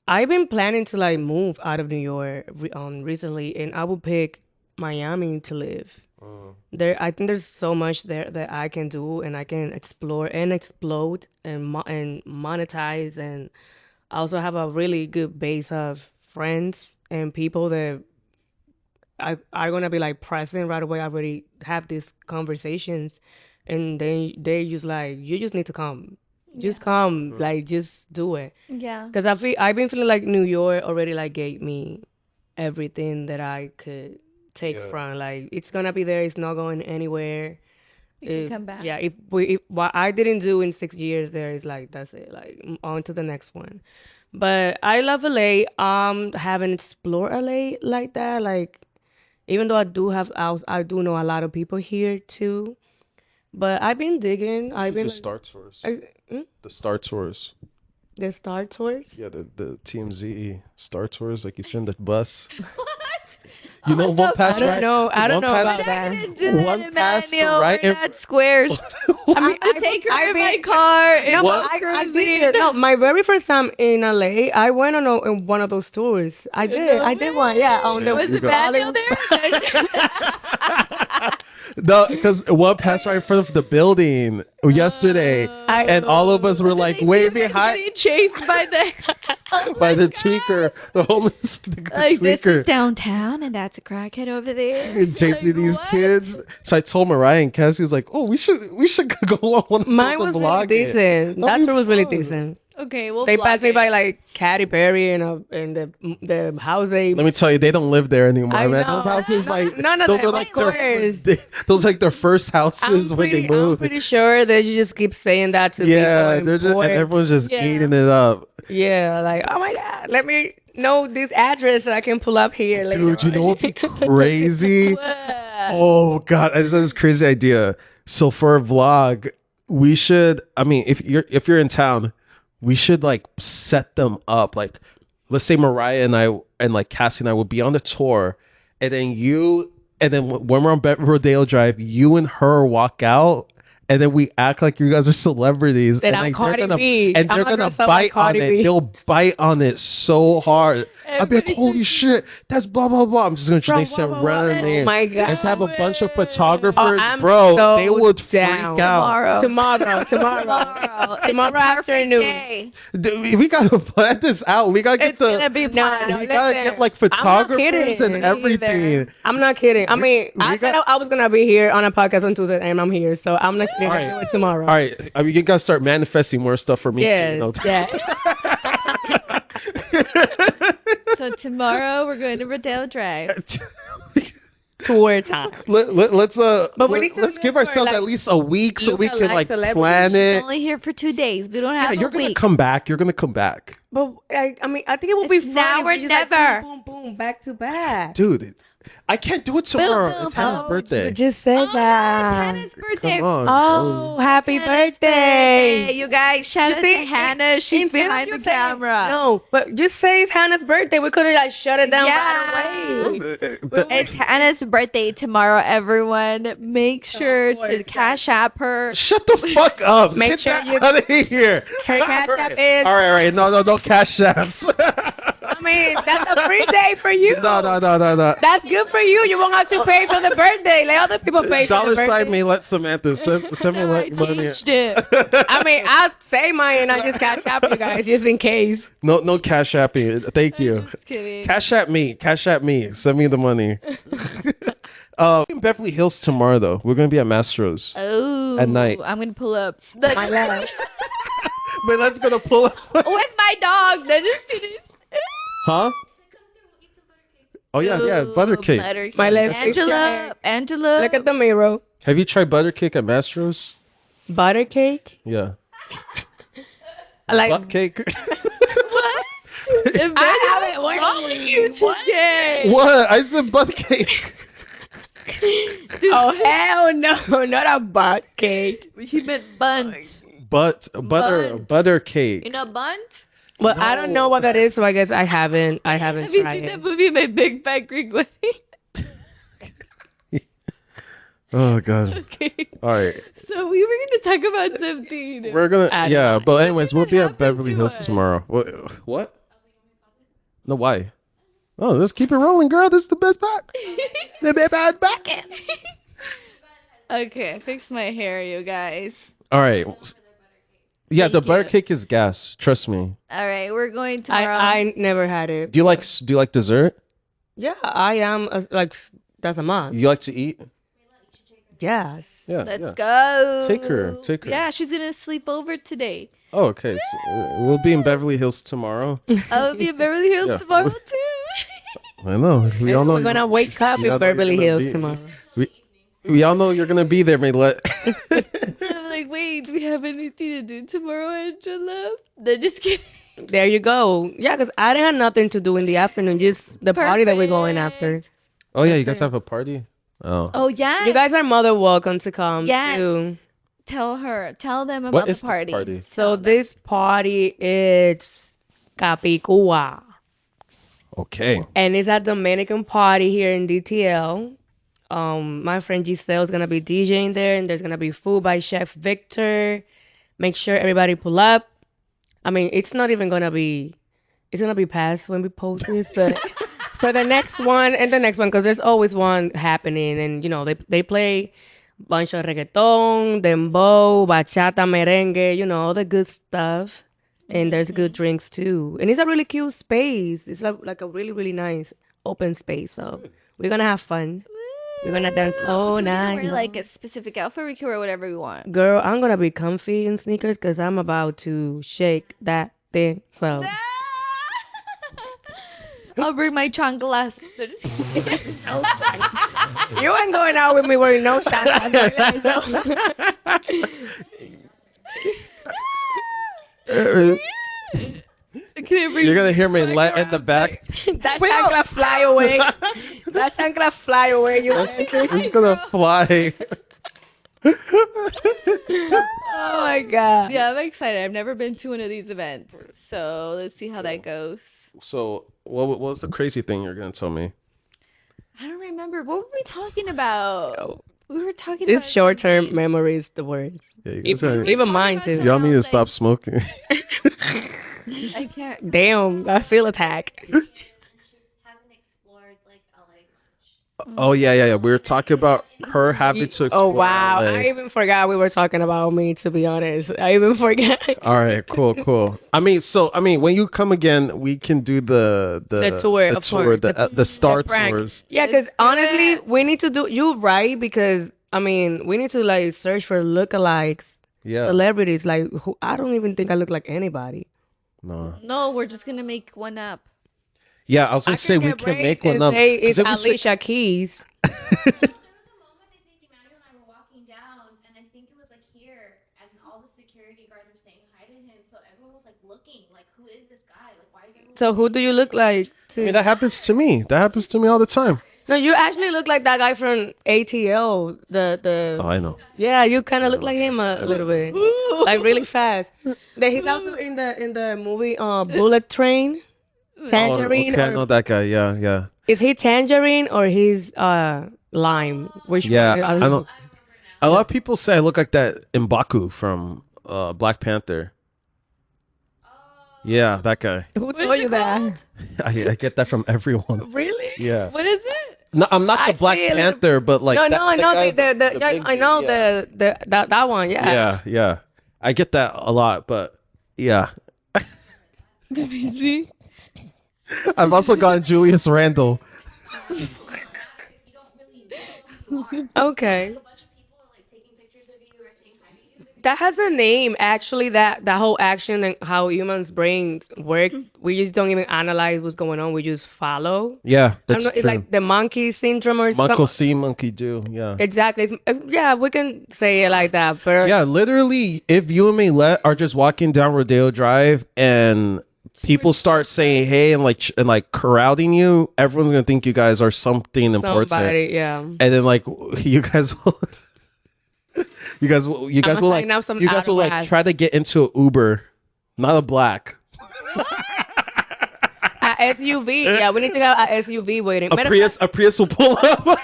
I've been planning to like move out of New York recently, and I would pick Miami to live. There, I think there's so much there that I can do and I can explore and explode and and monetize, and I also have a really good base of friends and people that are gonna be like present right away. I already have these conversations, and they just like, you just need to come, just come, like just do it. Yeah. Cause I've been feeling like New York already like gave me everything that I could take from. Like it's gonna be there. It's not going anywhere. You can come back. Yeah, if what I didn't do in 6 years there is like, that's it. Like on to the next one. But I love LA. Haven't explored LA like that. Like even though I do know a lot of people here too. But I've been digging. I've been The like, Star Tours. hmm? The Star Tours. The Star Tours. Yeah, the TMZ Star Tours. Like you send a bus. What? You know, one pass I right. don't know One about pass- that. Gonna do that, One past the Emmanuel. right We're and- not squares. I'm gonna take her in my car. And No, What? but I did. No, my very first time in LA, I went on in one of those tours. I did. I did one. Yeah, on the Was you go. Emmanuel there? No, because one passed right in front of the building yesterday, and all of us were like way behind Getting chased by the by the tweaker, the homeless the like this is tweaker. downtown and that's a crackhead over there. And chasing Like, these what? kids. So I told Mariah and Cassie was like, "Oh, we should go on one of Mine those was and really vlog it." decent. That'd That be tour was really fun. decent. Okay, we'll They vlog passed me it. by like Katy Perry and the house they. Let me tell you, they don't live there anymore, I man. know. Those houses, like None of those them, are like of course. those like their first houses when they I'm moved. pretty sure that you just keep saying that to Yeah, people. they're just and boys. everyone's just Yeah. eating it up. Yeah, like, oh my God, let me know this address so I can pull up here later. Dude, you know on. what'd be crazy? What? Oh god, I just had this crazy idea. So for a vlog, we should. I mean, if you're in town, we should like set them up. Like, let's say Mariah and I and like Cassie and I would be on the tour, and then when we're on Rodeo Drive, you and her walk out. And then we act like you guys are celebrities, Then and I'm like Cardi they're B. gonna I'm gonna bite dress up like on Cardi it. B. They'll bite on it so hard. I'll be like, Everybody's "Holy shit, that's blah blah blah." I'm just gonna Bro, they said what? run there. Oh my God. Let's have a bunch of photographers, Oh, I'm bro. so They would down. freak out. Tomorrow. Tomorrow. It's Tomorrow a perfect afternoon. day. Dude, we gotta plan this out. We gotta get It's gonna the. be No, planned. no, We gotta listen, get like I'm not photographers kidding. and everything. I'm not kidding. I mean, I got- said I was gonna be here on a podcast on Tuesday, and I'm here, so I'm not kidding. All I'll right. do it tomorrow. All right, I mean, you gotta start manifesting more stuff for me too. Yes, You know? yeah. So tomorrow we're going to Rodeo Drive. Tour time. Let's But we need to let's give look for, ourselves like, at least a week so we can look-alike like celebrities. plan it. Only here for 2 days. We don't Yeah, have you're a gonna week. come back. You're gonna come back, But I mean, I think it would be It's fun. now if or we just, like, never. boom, boom, boom, back to back. dude. I can't do it tomorrow. boom, It's Hannah's boom. birthday. You just said Oh, that. it's Hannah's birthday. Come on. Oh, happy Hannah's birthday. You guys, shout You out see, to Hannah. She's instead of behind you the saying- camera. No, but just say it's Hannah's birthday. We could have like shut it down Yeah. right away. It's Hannah's birthday tomorrow, everyone. Make sure course, to cash app her. Shut the fuck up. Make Get sure that you- out of here. Her cash app is. All right. No cash apps. I mean, that's a free day for you. no. That's good for you. You won't have to pay for the birthday. Let other people pay for Dollar the birthday. sign me. Let Samantha send me No, I like money. changed it. I mean, I'll say mine and I just cash app you guys just in case. No cash apping. Thank you. Just kidding. Cash at me. Send me the money. In Beverly Hills tomorrow though. We're gonna be at Mastro's. Oh, At night. I'm gonna pull up My love. But let's gonna pull up. with my dog. No, just kidding. Huh? Oh yeah, butter cake. Butter My cake. left Angela. Look at the mirror. Have you tried butter cake at Mastro's? Butter cake. Yeah. Like Butt cake. What? Emmanuel, haven't what's wrong with you What? today? What? I said butt cake. oh hell no, not a butt cake. He meant bunt. Butter Bunt. cake. You know bunt? Well, I don't know what that is, so I guess I haven't Have you tried seen it. that movie, My Big Fat Greek Wedding? Oh god. Okay. All right. So we were going to talk about something. We're gonna I yeah, don't but anyways, we'll be at happened Beverly to Hills us? tomorrow. What? No, why? Oh, let's keep it rolling, girl. This is the best part. The best part. Okay, I fixed my hair, you guys. All right. Yeah, the Thank butter you. cake is gas. Trust me. All right, we're going tomorrow. I never had it. Do you like dessert? Yeah, I am like that's a must. You like to eat? Yes. Yeah. Let's yeah. go. Take her. Take her. Yeah, she's gonna sleep over today. Oh, okay. So, we'll be in Beverly Hills tomorrow. I'll be in Beverly Hills Yeah. tomorrow too. I know. We all know. We're gonna wake up we all in know you're Beverly gonna Hills be- tomorrow. We all know you're gonna be there, Maylet. I'm like, wait, do we have anything to do tomorrow, Angela? They're just kidding. There you go. Yeah, because I didn't have nothing to do in the afternoon. Just the party that we're going after. Perfect. Oh yeah, you guys have a party. Oh. Oh yeah. You guys are mother welcome to come Yes. too. Tell them about What the is party. this party? So this party is Capicua. Okay. And it's a Dominican party here in DTL. My friend Giselle is gonna be DJing there, and there's gonna be food by Chef Victor. Make sure everybody pull up. I mean, it's not even gonna be. It's gonna be past when we post this, but for the next one and the next one, because there's always one happening, and they play bunch of reggaeton, dembow, bachata, merengue, all the good stuff. And there's good drinks too. And it's a really cute space. It's like a really, really nice open space. So we're gonna have fun. We're gonna dance all Do we need to night. wear like a specific outfit? We can wear whatever we want. Girl, I'm gonna be comfy in sneakers because I'm about to shake that thing. So I'll bring my chanclas. you ain't going out with me wearing no shots. You're gonna hear Maylet in the back. That chancla fly away. That chancla fly away. It's gonna fly. Oh my god. Yeah, I'm excited. I've never been to one of these events, so let's see how that goes. So, what was the crazy thing you're gonna tell me? I don't remember. What were we talking about? We were talking This about short-term something. memory is the worst. Yeah, you guys are- Even mine too. y'all need to stop smoking. I can't. Damn, I feel attacked. Hasn't explored like LA much. Oh yeah. We were talking about her having to. Oh explore wow, LA. I even forgot we were talking about me. To be honest, I even forgot. All right, cool. I mean, when you come again, we can do the tour, the of tour, course. the star Prank. tours. Yeah, because Let's do honestly, it. we need to do you right because I mean we need to like search for lookalikes, Yeah. celebrities. Like who I don't even think I look like anybody. No. No, we're just gonna make one up. Yeah, I was gonna say we get can braids make one and up. say 'Cause it's if we say- Alicia Keys. There was a moment I think Emmanuel and I were walking down, and I think it was like here, and all the security guards were saying hi to him. So everyone was like looking, like, who is this guy? Like, why is everyone? So who do you look like? I mean, that happens to me. That happens to me all the time. No, you actually look like that guy from ATL. The Oh, I know. yeah, you kind of look like him a little bit, like really fast. He's also in the movie Bullet Train. Tangerine. Oh, okay, I or- know that guy. Yeah. Is he Tangerine or he's Lime? Which Yeah, one? I know. A lot of people say I look like that M'Baku from Black Panther. Yeah, that guy. Who What told is you it that? called? I get that from everyone. Really? Yeah. What is it? No, I'm not I the Black see it. Panther, but like No, that, I know guy, the the yeah, big I know dude, yeah. that one. Yeah. Yeah. I get that a lot, but yeah. See? I've also gotten Julius Randle. If you don't really know who you are, Okay. a bunch of people are like taking pictures of you or saying hi to you. That has a name actually. That whole action and how humans' brains work. We just don't even analyze what's going on. We just follow. Yeah, I don't that's know, true. it's like the monkey syndrome or Monkey something. see, monkey do. Yeah. Exactly. Yeah, we can say it like that. But Yeah, literally, if you and Maylet are just walking down Rodeo Drive and people start saying hey and like crowding you, everyone's gonna think you guys are something important. somebody, yeah. And then like you guys will you guys will I'ma like sign up some you guys will like autographs. try to get into an Uber, not a black. A SUV. Yeah, we need to have a SUV waiting. A Matter of Prius, a Prius will pull up.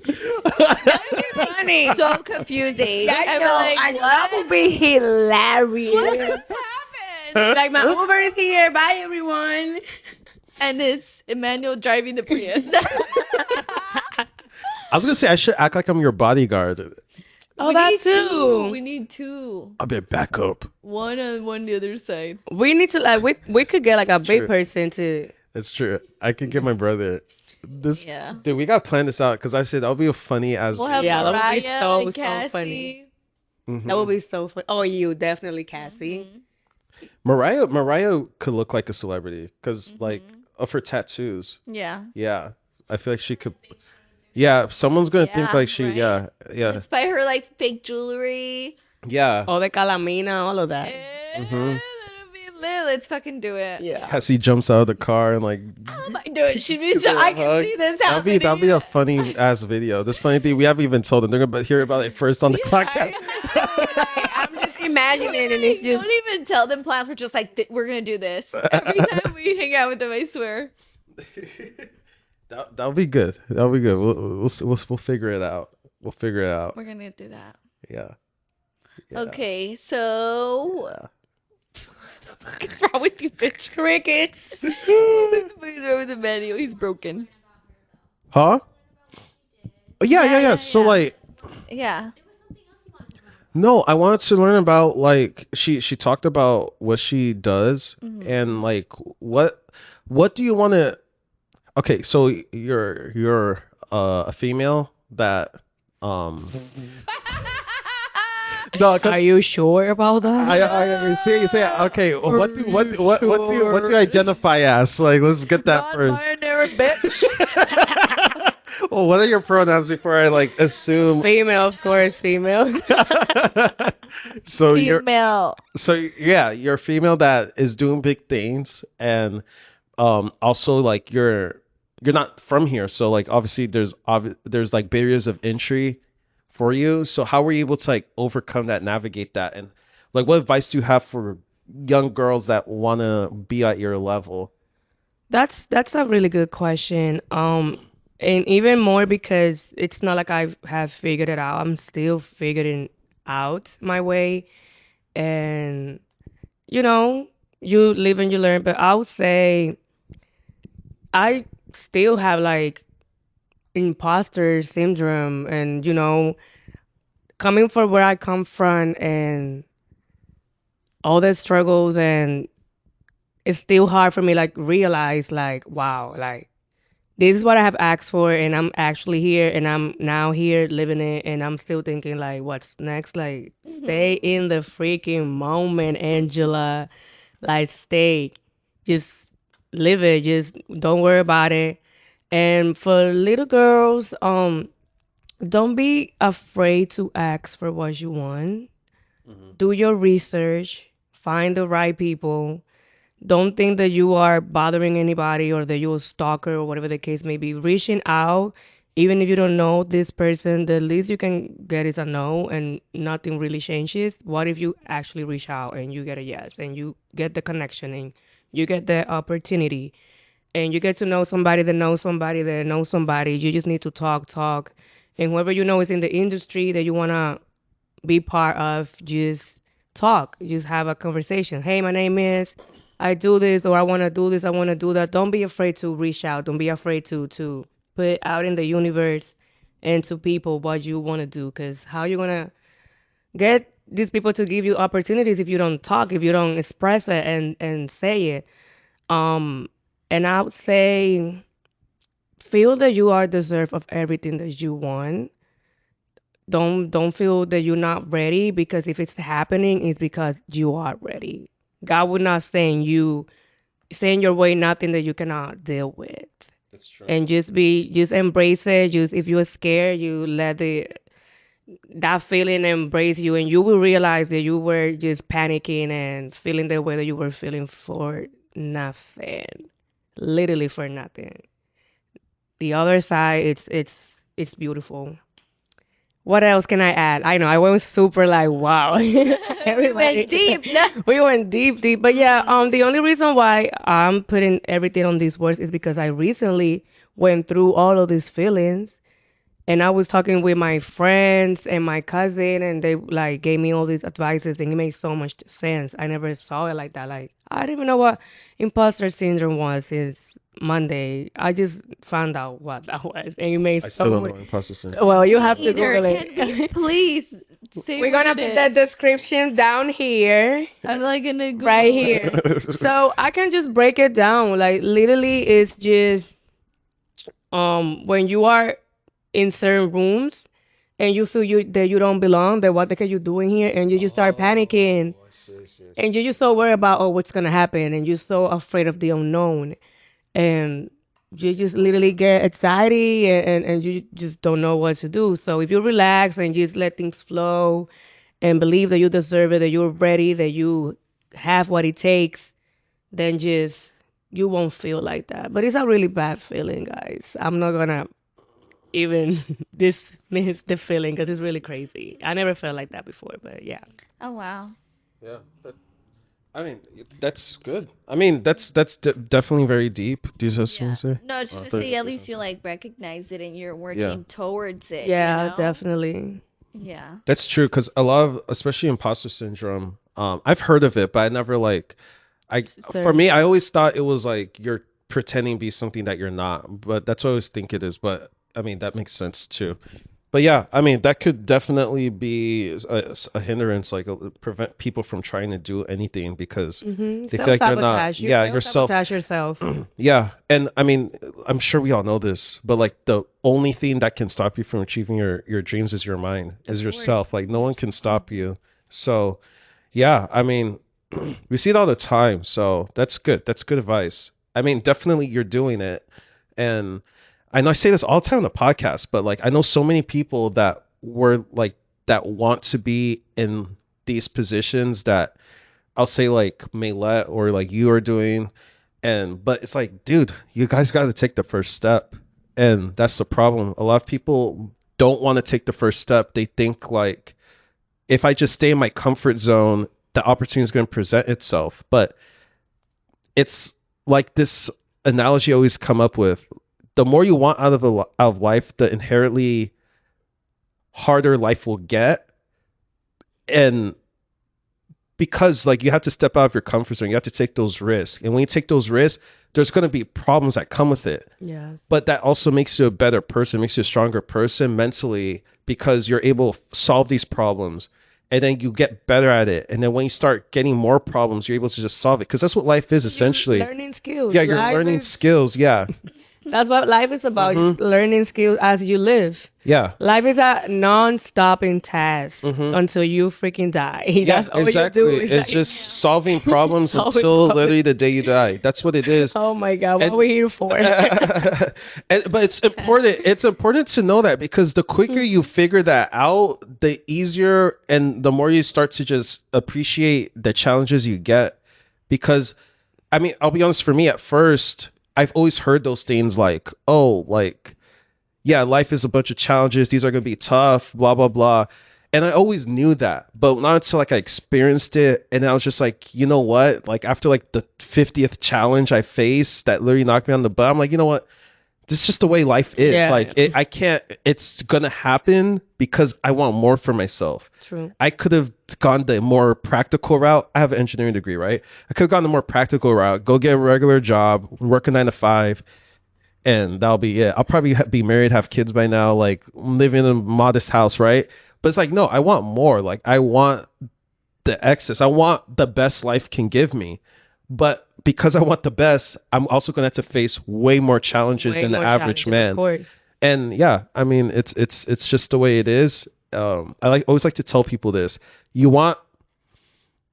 fact, funny. So confusing. I I'm know, like, I know. what? That would be hilarious. What just happened? Like my Uber is here. Bye everyone. And it's Emmanuel driving the Prius. I was gonna say I should act like I'm your bodyguard. Oh, We that need two. too. We need two. I'll be back up. One on one the other side. We need to like we could get like a big True. person to. That's true. I can get my brother. This Yeah. dude, we gotta plan this out because I said that'll be a funny as. We'll have Yeah, that would Mariah be so, and so Cassie. funny. Mhm. That would be so fun. Oh, you definitely, Cassie. Mariah could look like a celebrity because like of her tattoos. Yeah. Yeah, I feel like she could. Yeah, someone's gonna think Yeah, like she. right? Yeah, Let's buy her like fake jewelry. yeah. All the calamina, all of that. Mhm. That'll be lit. Let's fucking do it. Yeah. Cassie jumms out of the car and like. Oh my dude, she'd be so I can hug. see this That'll be a funny ass video. This funny thing we haven't even told them. They're gonna hear about it first on the podcast. I'm just imagining, and it's just. Don't even tell them plans. We're just like we're gonna do this every time we hang out with them. I swear. That'll be good. That'll be good. We'll figure it out. We'll figure it out. We're gonna do that. Yeah. Okay, so What's wrong with you, bitch? Crickets. please wrong with Emmanuel. He's broken. Huh? Oh, yeah. So yeah. like, Yeah. no, I wanted to learn about like she talked about what she does and like what do you want to? Okay, so you're a female that no, 'cause Are you sure about that? I say okay. What do you identify as? Like, let's get that first. Non-binary bitch. Well, what are your pronouns before I like assume? Female, of course, female. So you're Female. you're a female that is doing big things, and also like you're not from here, so like obviously there's like barriers of entry for you. So how were you able to like overcome that, navigate that, and like what advice do you have for young girls that want to be at your level? That's a really good question. And even more because it's not like I have figured it out. I'm still figuring out my way, and you live and you learn. But I would say I still have like imposter syndrome, and coming from where I come from and all the struggles, and it's still hard for me like realize like wow, like this is what I have asked for, and I'm actually here, and I'm now here living it, and I'm still thinking like what's next. Like stay in the freaking moment, Angela. Like stay, just live it, just don't worry about it. And for little girls, don't be afraid to ask for what you want. Do your research, find the right people. Don't think that you are bothering anybody or that you're a stalker or whatever the case may be. Reaching out, even if you don't know this person, the least you can get is a no, and nothing really changes. What if you actually reach out and you get a yes, and you get the connection, and you get the opportunity, and you get to know somebody that knows somebody that knows somebody? You just need to talk. And whoever you know is in the industry that you want to be part of, just talk. Just have a conversation. Hey, my name is, I do this, or I want to do this, I want to do that. Don't be afraid to reach out. Don't be afraid to put out in the universe and to people what you want to do. Because how you going to get these people to give you opportunities if you don't talk, if you don't express it and say it? And I would say feel that you are deserve of everything that you want. Don't feel that you're not ready, because if it's happening, it's because you are ready. God would not send your way nothing that you cannot deal with. That's true. And just embrace it. Just if you're scared, you let that feeling embrace you, and you will realize that you were just panicking and feeling the way that you were feeling for nothing. Literally for nothing. The other side, it's beautiful. What else can I add? I know I went super like wow. We went deep. We went deep. But yeah, the only reason why I'm putting everything on these words is because I recently went through all of these feelings, and I was talking with my friends and my cousin, and they like gave me all these advices, and it made so much sense. I never saw it like that. Like I didn't even know what imposter syndrome was. Monday. I just found out what that was, and it made I still so don't know much. what imposter syndrome. Well, you Me have to either. Google Can we it. please say We're what gonna it put that is? description down here, I'm like gonna right Google here. it. So I can just break it down. Like literally, it's just when you are in certain rooms and you feel that you don't belong, that what the heck you doing here, and you just start panicking, I see. and you're just so worried about what's gonna happen, and you're so afraid of the unknown, and you just literally get anxiety, and you just don't know what to do. So if you relax and just let things flow and believe that you deserve it, that you're ready, that you have what it takes, then just you won't feel like that. But it's a really bad feeling, guys. I'm not gonna even dismiss the feeling because it's really crazy. I never felt like that before, but yeah. Oh wow. Yeah. I mean, that's good. I mean, that's definitely very deep. Do you just want Yeah. to say? No, it's Oh, I just to thought you say were at gonna say least you something. like recognize it and you're Yeah. working towards it, you Yeah, know? definitely. Yeah. That's true because a lot of, especially imposter syndrome, I've heard of it, but I never like, for Certain. me, I always thought it was like you're pretending to be something that you're not, but that's what I always think it is. But I mean, that makes sense too. But yeah, I mean, that could definitely be a hindrance, like prevent people from trying to do anything because they feel Self like they're not, sabotage. You yeah, self yourself. sabotage yourself. Yeah. And I mean, I'm sure we all know this, but like the only thing that can stop you from achieving your dreams is your mind, is Of course. yourself. Like no one can stop you. So yeah, I mean, we see it all the time. So that's good. That's good advice. I mean, definitely you're doing it. And I know I say this all the time on the podcast, but like I know so many people that were like that want to be in these positions that I'll say like Maylet or like you are doing. And but it's like, dude, you guys got to take the first step. And that's the problem. A lot of people don't want to take the first step. They think like if I just stay in my comfort zone, the opportunity is going to present itself. But it's like this analogy I always come up with. The more you want out of life, the inherently harder life will get. And because like you have to step out of your comfort zone, you have to take those risks. And when you take those risks, there's going to be problems that come with it. Yes. But that also makes you a better person, makes you a stronger person mentally because you're able to solve these problems and then you get better at it. And then when you start getting more problems, you're able to just solve it because that's what life is essentially. Learning skills. Yeah, you're Life learning is- skills. Yeah. That's what life is about. Just learning skills as you live. Yeah. Life is a non-stopping task until you freaking die. Yeah, That's all exactly. you do. It's just solving problems Solving until problems. literally the day you die. That's what it is. Oh my God, what And- are we here for? But it's important. It's important to know that because the quicker you figure that out, the easier and the more you start to just appreciate the challenges you get. Because, I mean, I'll be honest. For me, at first, I've always heard those things like, "Oh, like, yeah, life is a bunch of challenges. These are gonna be tough. Blah blah blah." And I always knew that, but not until like I experienced it, and I was just like, you know what? Like after like the 50th challenge I faced that literally knocked me on the butt, I'm like, you know what? This is just the way life is. Yeah. Like I can't. It's gonna happen because I want more for myself. True. I could have gone the more practical route. I have an engineering degree, right? I could have gone the more practical route. Go get a regular job, work a 9 to 5, and that'll be it. I'll probably be married, have kids by now, like live in a modest house, right? But it's like, no, I want more. Like I want the excess. I want the best life can give me. But because I want the best, I'm also going to have to face way more challenges Way than the more average challenges, man. Of course. And yeah, I mean, it's just the way it is. I always like to tell people this. You want,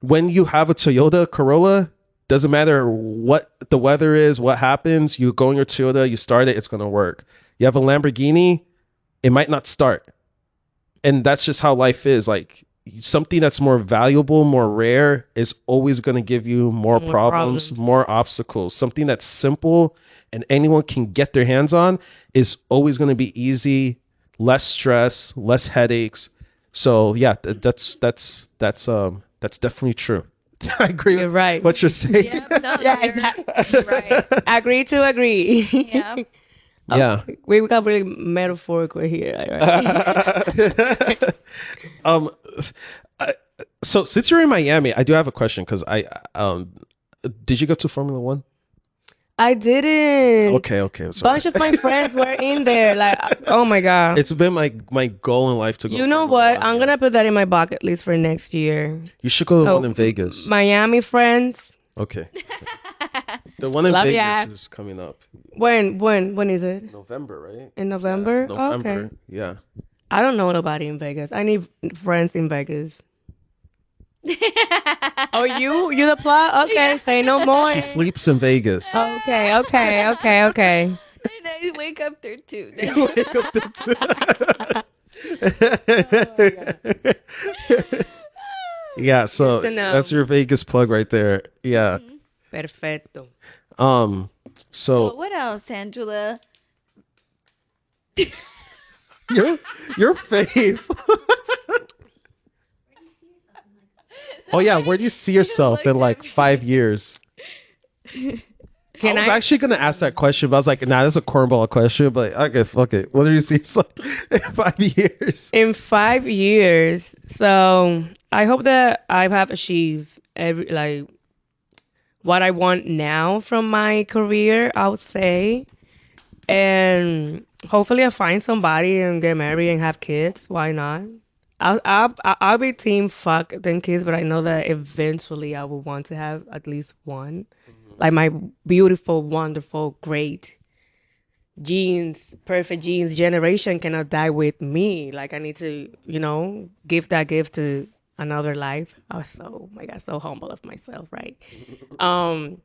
when you have a Toyota Corolla, doesn't matter what the weather is, what happens, you go in your Toyota, you start it, it's going to work. You have a Lamborghini, it might not start. And that's just how life is. Like something that's more valuable, more rare is always going to give you more problems, more obstacles. Something that's simple and anyone can get their hands on is always going to be easy, less stress, less headaches. So yeah, that's definitely true. I agree You're with right. what you're saying. Yeah, no, Yeah, you're exactly. right. Agree to agree. Yeah. Yeah. We got really metaphorical here. Right? um so since you're in Miami, I do have a question because I did you go to Formula One? I didn't. Okay, sorry. Bunch of my friends were in there. Like, oh my god. It's been my goal in life to go. You for know a little what? while, I'm yeah. gonna put that in my bucket list for next year. You should go to the So one in Vegas. Miami friends. Okay. The one in Love Vegas ya. is coming up. When is it? November, right? In November? Yeah, November. Okay. Yeah. I don't know nobody in Vegas. I need friends in Vegas. Oh, you the plot? Okay, say no more. She sleeps in Vegas. Okay. And I wake up there too. You wake up there too. Yeah, so Good to know. that's your Vegas plug right there. Yeah. Perfecto. So So what else, Angela? your face. Oh yeah, where do you see yourself in like 5 years? Can I was I? actually gonna ask that question, but I was like, nah, that's a cornball question. But okay, fuck it. What do you see yourself in 5 years? In 5 years, so I hope that I have achieved what I want now from my career, I would say. And hopefully I find somebody and get married and have kids. Why not? I'll be team fuck then kids, but I know that eventually I will want to have at least one. Like my beautiful, wonderful, great genes, perfect genes generation cannot die with me. Like I need to, give that gift to another life. I was so, my God, so humble of myself, right? Um,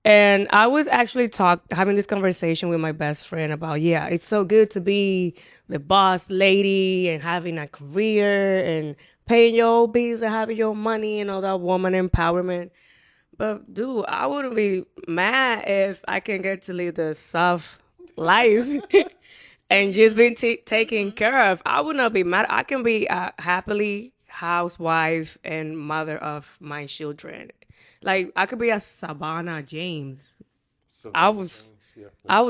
and I was actually having this conversation with my best friend about, yeah, it's so good to be the boss lady and having a career and paying your bills and having your money and all that woman empowerment. But dude, I wouldn't be mad if I can get to live the soft life and just be taken care of. I would not be mad. I can be a happily housewife and mother of my children. Like I could be a Savannah James. I would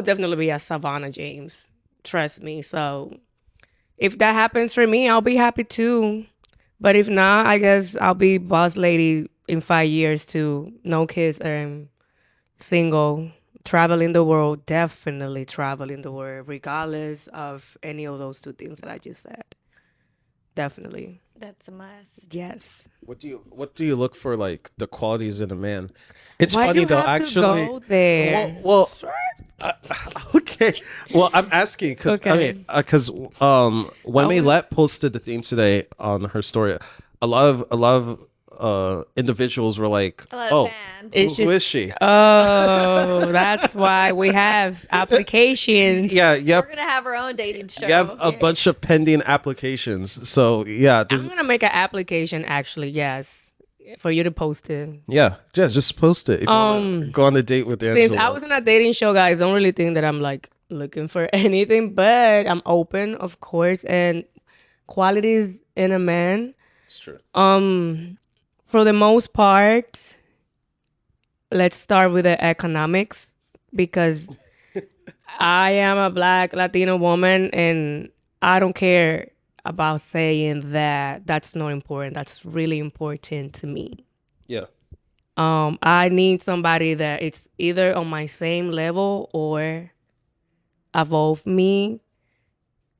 definitely be a Savannah James. Trust me. So if that happens for me, I'll be happy too. But if not, I guess I'll be boss lady in 5 years too. No kids and single, traveling the world, definitely traveling the world, regardless of any of those two things that I just said. Definitely. That's a must. Yes. What do you look for, like the qualities in a man? It's Why funny you though, have to actually. go there? Well, uh, okay. Well, I'm asking because Okay. when I was- Maylet posted the thing today on her story, a lot of individuals were like, A lot "Oh, of fans. who is she?" Oh, that's why we have applications. Yeah, yep. We're gonna have our own dating show. You have a bunch of pending applications. So yeah, I'm gonna make an application actually, yes, for you to post it. yeah, just post it if you want to go on a date with Angela. Since I was in a dating show, guys, don't really think that I'm like looking for anything, but I'm open, of course, and qualities in a man. It's true. For the most part, let's start with the economics because I am a black Latino woman and I don't care about saying that that's not important. That's really important to me. Yeah. I need somebody that it's either on my same level or above me.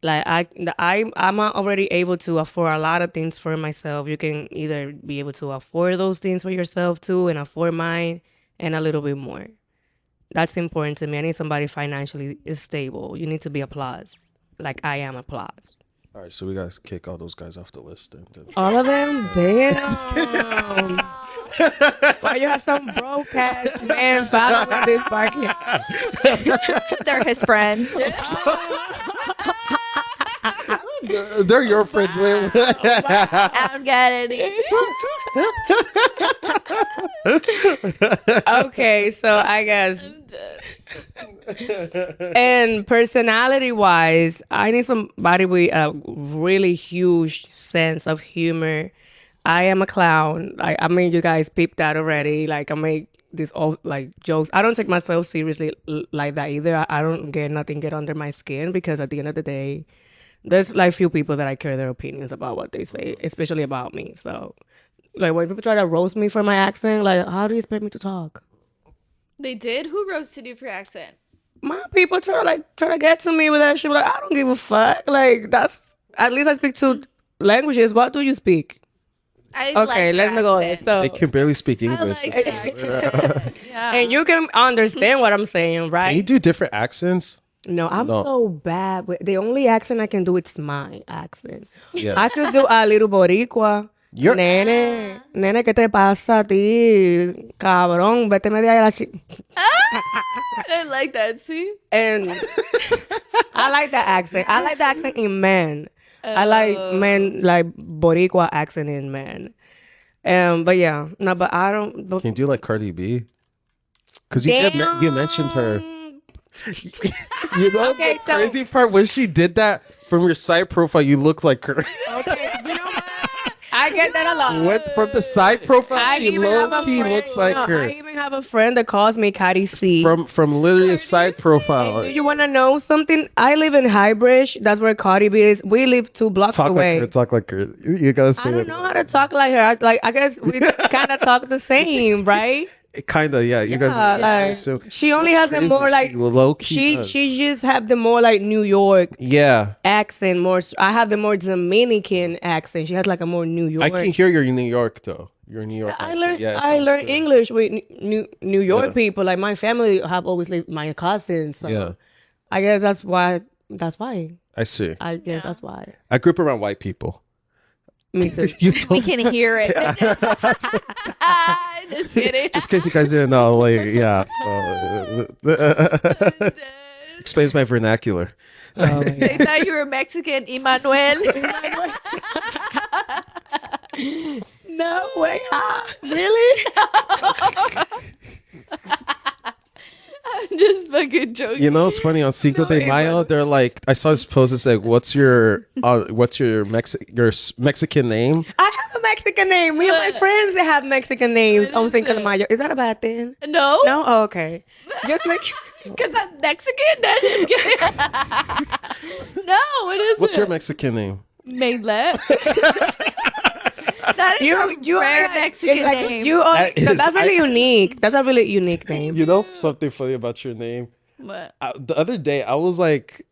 Like I'm already able to afford a lot of things for myself. You can either be able to afford those things for yourself too and afford mine and a little bit more. That's important to me. I need somebody financially stable. You need to be applause. Like I am applause. All right, so we gotta kick all those guys off the list. All of them? Damn. Why you have some broke ass man following this podcast? They're his friends. They're your friends, man. I don't get any. Okay, so I guess. And personality wise, I need somebody with a really huge sense of humor. I am a clown. I mean, you guys peeped that already. Like, I make these all like jokes. I don't take myself seriously like that either. I don't get under my skin because at the end of the day, there's like few people that I care their opinions about what they say, especially about me. So, like when people try to roast me for my accent, like, how do you expect me to talk? They did? Who roasted you for your accent? My people try to get to me with that shit. Like, I don't give a fuck. Like, that's at least I speak two languages. What do you speak? I Okay, like your let's not go there. accent. They So, can barely speak I English. like your accent. Yeah. and you can understand what I'm saying, Can right? you do different accents? No, I'm No. so bad. With, the only accent I can do it's my accent. Yeah. I could do a little boricua. You're Nene, ¿qué te pasa a ti? Cabrón, vete media de la I like that. See? And I like that accent. I like the accent in men. I like men, like boricua accent in men. But yeah, no, but I don't. But Can you do like Cardi B? Because you mentioned her. You know Okay, the crazy part when she did that from your side profile, you look like her. Okay, you know what? I get that a lot. From the side profile, I she even have low a key friend. looks like No, her. I even have a friend that calls me Cardi C. From literally a side profile. Do you want to know something? I live in Highbridge. That's where Cardi B is. We live 2 blocks Talk like away. her. Talk like her. You gotta say I don't it. know how to talk like her. I guess we kind of talk the same, right? Kind of, yeah. You guys. Like, So she only that's has the crazy. more like She low key. she just have the more like New York Yeah, accent. More, I have the more Dominican accent. She has like a more New York. I can hear you're in New York though. You're in New York. I accent. learned Yeah, it I comes learned through. English with New York Yeah. people. Like my family have always lived my cousins. So Yeah, I guess that's why. That's why. I see. I guess that's why. I grew up around white people. Me too. You We told can hear it. Just kidding. just in case you guys didn't know, like, yeah. So, explains my vernacular. Oh my God. They thought you were Mexican, Emmanuel. No way. Really? I'm just fucking joking. You know, it's funny on Cinco de Mayo. They're like, I saw this post. It's like, what's your Mexican name? I have a Mexican name. Me and my friends they have Mexican names What on is Cinco de it? Mayo. Is that a bad thing? No? No? Oh, okay. Just like Because I'm Mexican? No, just kidding. No, what is What's it? your Mexican name? Maylet. That is a rare like- Mexican it's like name. You are, That so is- that's really unique. That's a really unique name. You know something funny about your name? What? The other day, I was like,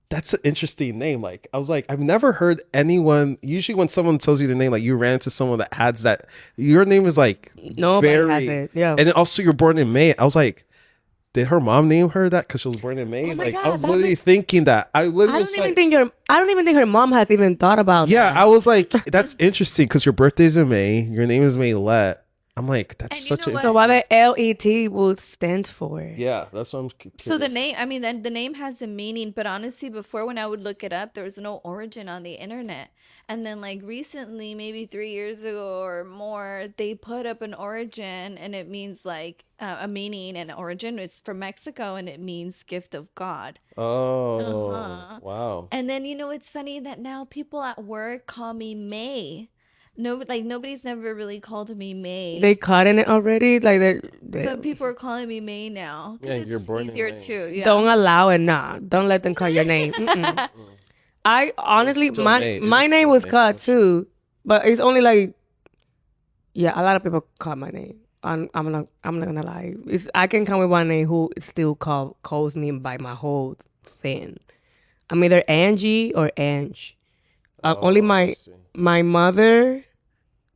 that's an interesting name. Like, I was like, I've never heard anyone. Usually, when someone tells you the name, like you ran into someone that has that. Your name is like Nobody very, has it. Yeah. and then also you're born in May. I was like, did her mom name her that because she was born in May? Oh my like, God, I was that literally makes- thinking that. I literally I was don't even like, think I don't even think her mom has even thought about yeah, that. I was like, that's interesting because your birthday's in May. Your name is Maylet. I'm like, that's And you such know a. what? So what the LET will stand for? Yeah, that's what I'm. So the curious. name, I mean, the name has a meaning, but honestly, before when I would look it up, there was no origin on the internet. And then, like recently, maybe 3 years ago or more, they put up an origin, and it means like a meaning and origin. It's from Mexico, and it means gift of God. Oh, Uh-huh. wow. And then it's funny that now people at work call me May. No, like nobody's never really called me May. They caught in it already. Like But people are calling me May now. 'Cause Yeah, it's you're born in easier May. too. Yeah. don't allow it. Nah, don't let them call your name. Mm-mm. I honestly, still my May. It my is name still was May, cut for sure. too, but it's only like, yeah, a lot of people call my name. I'm not gonna lie. It's I can count with one name who still calls me by my whole thing. I'm either Angie or Ange. Only Oh, I my see. my mother,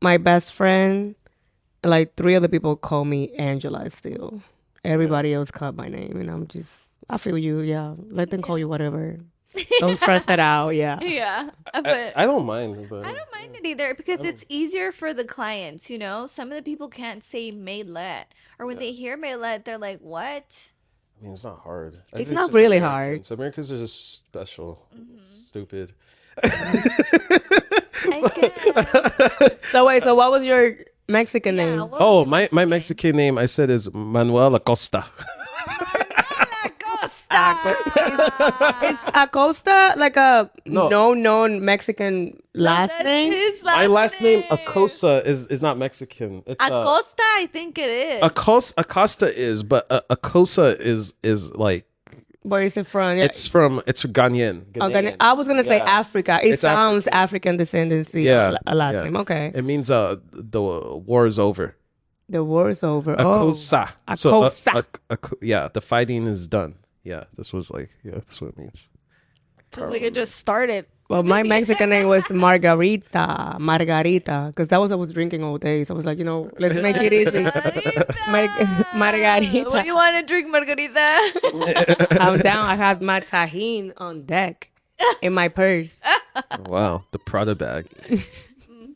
my best friend, and like 3 other people call me Angela still. Everybody else called my name, and I feel you. Yeah, let them call you whatever. Don't stress that out. Yeah. Yeah. But I don't mind, but I don't mind it either because it's easier for the clients, you know? Some of the people can't say Maylet. Or when they hear Maylet, they're like, what? I mean, it's not hard. I It's think not just really Americans. Americans are just special, stupid. I guess. So wait, so what was your Mexican Yeah, name? what was Oh, your my name? Mexican name I said is Manuel Acosta. Is Acosta like a No. known Mexican last That's name? his My last name Acosta is not Mexican. It's Acosta, I think it is. Acosta is, but Acosta is like Where is it from? Yeah. it's Ghanaian. Oh, Ghana- I was gonna say Yeah. Africa. It It's sounds African descendancy. Yeah, A last yeah. name. Okay. It means the war is over. The war's over. A Oh, kosa. a So cosa. yeah, the fighting is done. Yeah, this was like that's what it means. Feels like it just started. Well, my Mexican name was Margarita. Margarita. Because that was I was drinking all day. So I was like, let's make it easy. Margarita. What do Margarita. you want to drink, Margarita? I'm down. I had my tajin on deck in my purse. Wow, the Prada bag.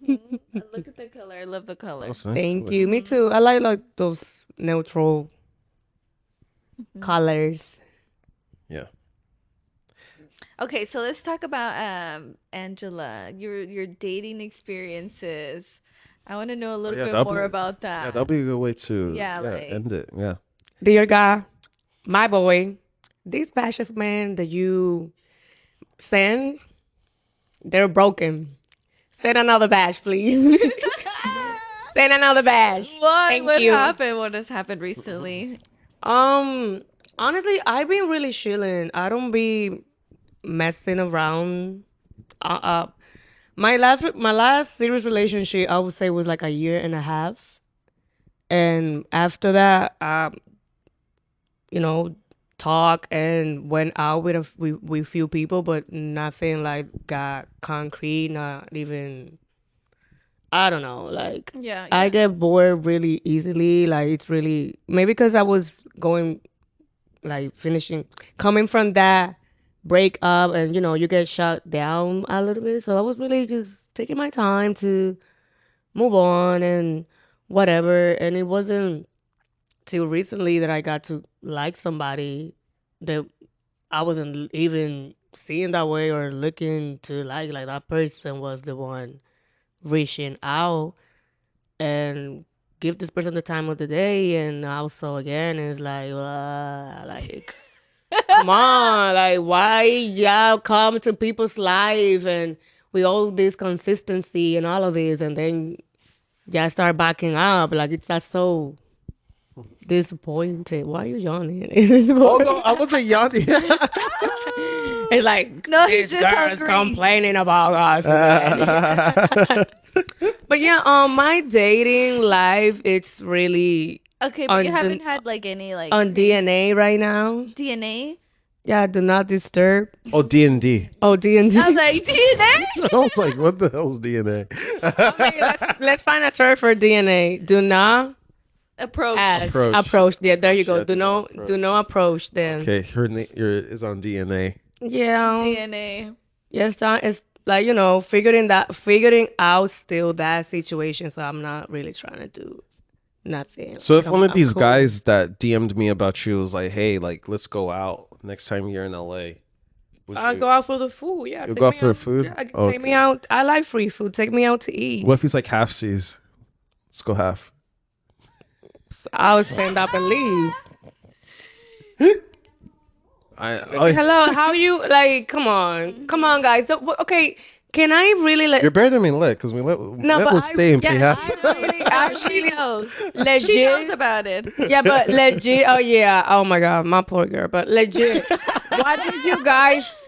Look at the color. I love the color. That's nice Thank color. you. Me too. I like those neutral colors. Yeah. Okay, so let's talk about Angela, your dating experiences. I want to know a little yeah, bit that'll more be- about that. Yeah, that'll be a good way to Yeah, like- end it. Yeah. Dear God, my boy, these batches, man, that you send, they're broken. Send another batch, please. Send another batch. Thank What you. happened? What has happened recently? Honestly, I've been really chilling. I don't be messing around. Uh, my last serious relationship, I would say, was like a year and a half, and after that, you know, talk and went out with with few people, but nothing like got concrete. Not even. I don't know. Like Yeah, I get bored really easily. Like it's really maybe because I was going like finishing coming from that breakup and you get shut down a little bit. So I was really just taking my time to move on and whatever. And it wasn't till recently that I got to like somebody that I wasn't even seeing that way or looking to like that person was the one reaching out and give this person the time of the day. And also again it's like come on, like why y'all come to people's life and with all this consistency and all of this, and then y'all start backing up. Like that's so disappointed. Why are you yawning? Oh no, I wasn't yawning. It's like No, this he's just girl's hungry. complaining about us. Man. But yeah, my dating life, it's really Okay, but on you the- haven't had like any like on DNA right now. DNA. Yeah, do not disturb. Oh, D&D. Oh, D&D. I was like DNA. I was like, what the hell is DNA? Let's find a term for DNA. Do not Approach. approach. Yeah, there you go. Yeah, Do not approach them. Okay, your is on DNA. Yeah. DNA. Yes, it's like figuring out still that situation. So I'm not really trying to do nothing. So if Like, one of I'm these cool. guys that DM'd me about you was like, hey, like let's go out next time you're in LA. I'll go out for the food. Yeah, You'll take go out me for the food? Yeah, take Okay. me out. I like free food. Take me out to eat. What if he's like half seas? Let's go half. I'll stand up and leave. Hello, how you like? Come on, guys. Okay, can I really let? You're better than me, Lit, because we let but was stay and pay half. She knows. Legit. She knows about it. Yeah, but legit. Oh yeah. Oh my god, my poor girl. But legit.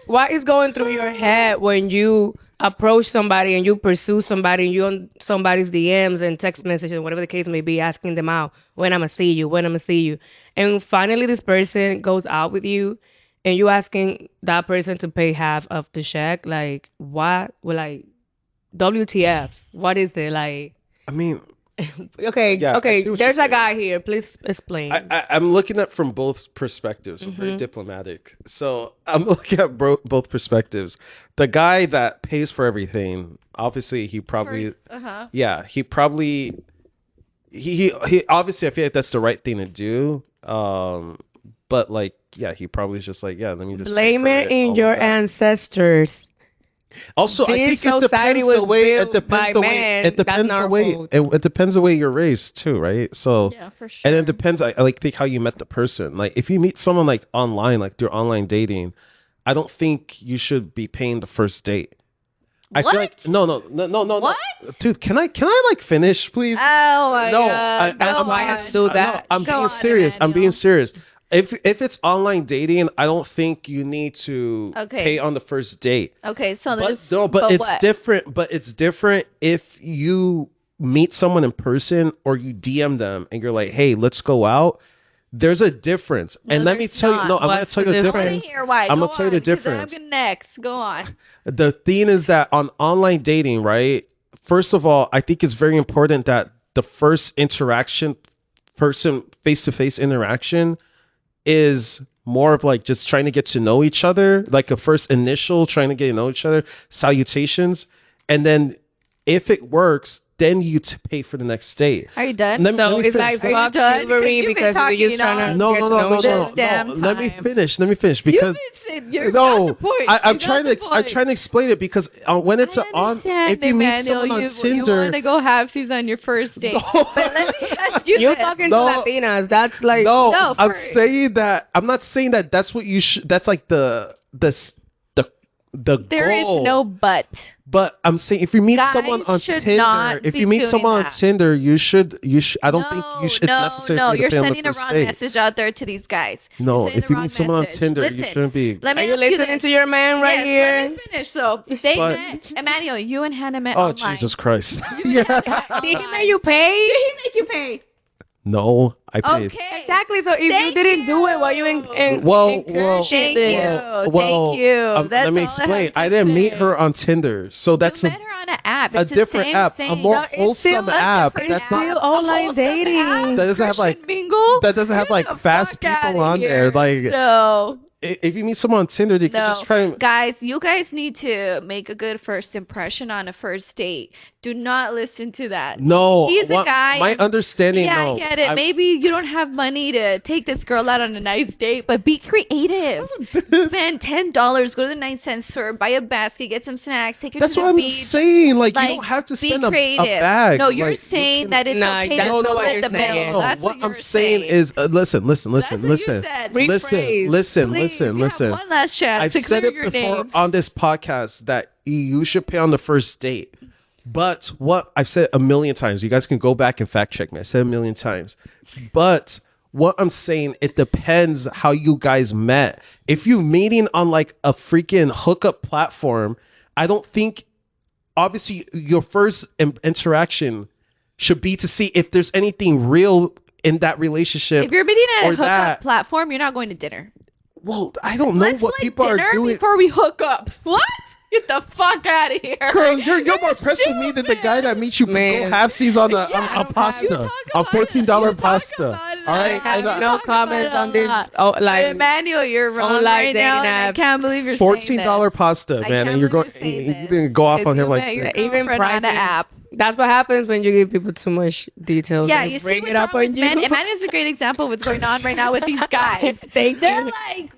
What is going through your head when you approach somebody and you pursue somebody and you on somebody's DMs and text messages, whatever the case may be, asking them out when I'm gonna see you, and finally this person goes out with you, and you asking that person to pay half of the check? Like what? Well, like WTF? What is it like? I mean, Okay, Yeah, I okay. see what There's you're a guy here. Please explain. I'm looking at from both perspectives. I'm very diplomatic. So I'm looking at both perspectives. The guy that pays for everything, obviously, he probably, yeah, he probably, he obviously, I feel like that's the right thing to do. But like, yeah, he probably is just like, yeah, let me just pay Blame for it in all your of that. ancestors. Also, I This think it society depends was the way. It built depends by the way. men. It depends That's the our way. fault. It depends the way you're raised too, right? So Yeah, for sure. and it depends. I like think how you met the person. Like if you meet someone like online, like through online dating, I don't think you should be paying the first date. I feel like no. What? Dude, can I like finish, please? Oh my No, god. That's Go why I on. do that. No, I'm Go being on, serious. I'm being Emmanuel. serious. If it's online dating, I don't think you need to Okay. pay on the first date. Okay, so But this no, but it's what? different. But it's different if you meet someone in person or you DM them and you're like, hey, let's go out, there's a difference. No, and let me there's tell you, not. no, I'm going to What's tell you the the I want difference. to hear why. I'm Go gonna tell you the on, 'cause difference. I'm gonna next. Go on. The thing is that on online dating, right? First of all, I think it's very important that the first interaction, person face-to-face interaction, is more of like just trying to get to know each other, like a first initial trying to get to know each other, salutations, and then if it works, then you pay for the next date. Are you done? So it's finish. like fuck done? 'Cause chivalry you've been because you're just talking trying to No, get no, to no, know no, each no, other. This damn no. Let me time. finish. You've Because been saying you're no, not the point. I'm You're trying not to the I'm point. trying to explain it because when it's I on, understand, if you meet Emmanuel, someone on you Tinder, want to go halfsies on your first date. But let me ask you You're this. talking No. to Latinas. That's like no, I'm first. saying that I'm not saying that that's what you should. That's like the There is goal. no but. But I'm saying if you meet Guys someone on should Tinder, not if be you meet doing someone on that. Tinder, you should. I don't think you should. It's necessary No, for you to you're pay on the sending a first wrong date. message out there to these guys. No, You're sending if the you wrong meet someone on message. Tinder, you Listen, shouldn't be. Let me Are you ask you listening this. to your man right yes, here? let me finish. So they But- met, Emmanuel, you and Hannah met Oh online. Jesus Christ! Did he make you pay? Did he make you pay? No, I paid. Okay. Exactly. So if you Thank didn't do it, why you Well, encouraging Thank this? you. Thank you. That's let me all I explain. have to I didn't meet say. her on Tinder, so that's You met her on an app. a It's the different same app, thing. a more No, it's wholesome still a app. different That's app. not. Still online wholesome dating. app? That doesn't have like Christian Mingle? that doesn't have Get like the fast fuck people outta on here. there. Like No. if you meet someone on Tinder, you can No, just try and. guys, you guys need to make a good first impression on a first date. Do not listen to that. No, He's a guy. My and- understanding. Yeah, no, I get it. Maybe you don't have money to take this girl out on a nice date, but be creative. Spend $10, go to the 9-cent store, buy a basket, get some snacks, take her That's to what the I'm beach. saying. Like you don't have to be spend a creative. bag. No, you're Like, you saying can- that it's Nah, okay that's to not what split you're the saying. bill. No, That's what you're I'm saying is listen. That's what you said. Rephrase. Please, you have one last chance I've to said clear it your before name. on this podcast that you should pay on the first date. But what I've said a million times, you guys can go back and fact check me. I said a million times. But what I'm saying, it depends how you guys met. If you meeting on like a freaking hookup platform, I don't think, obviously, your first interaction should be to see if there's anything real in that relationship. If you're meeting at a or hookup that. know you're not going to dinner. Well, I don't know what play people are dinner doing. before we hook up. What? Get the fuck out of here. Girl, you're more impressed with me than the guy that meets you Man. go halfsies on a Yeah, on pasta, you on talk $14 about it. pasta. You talk about it All a right, lot. I and, have You no talk about comments it a on this. lot. Oh, like Emmanuel, you're wrong online right now. dating And I apps. can't believe you're $14 saying this. pasta, I man, can't and you're going. believe you're saying You this. didn't go off on Because him you like met your that. even girlfriend on prices. an app. That's what happens when you give people too much details. Yeah, They you see bring what's it up wrong on with you. men. Emmanuel's a great example of what's going on right now with these guys. Thank They're you. like,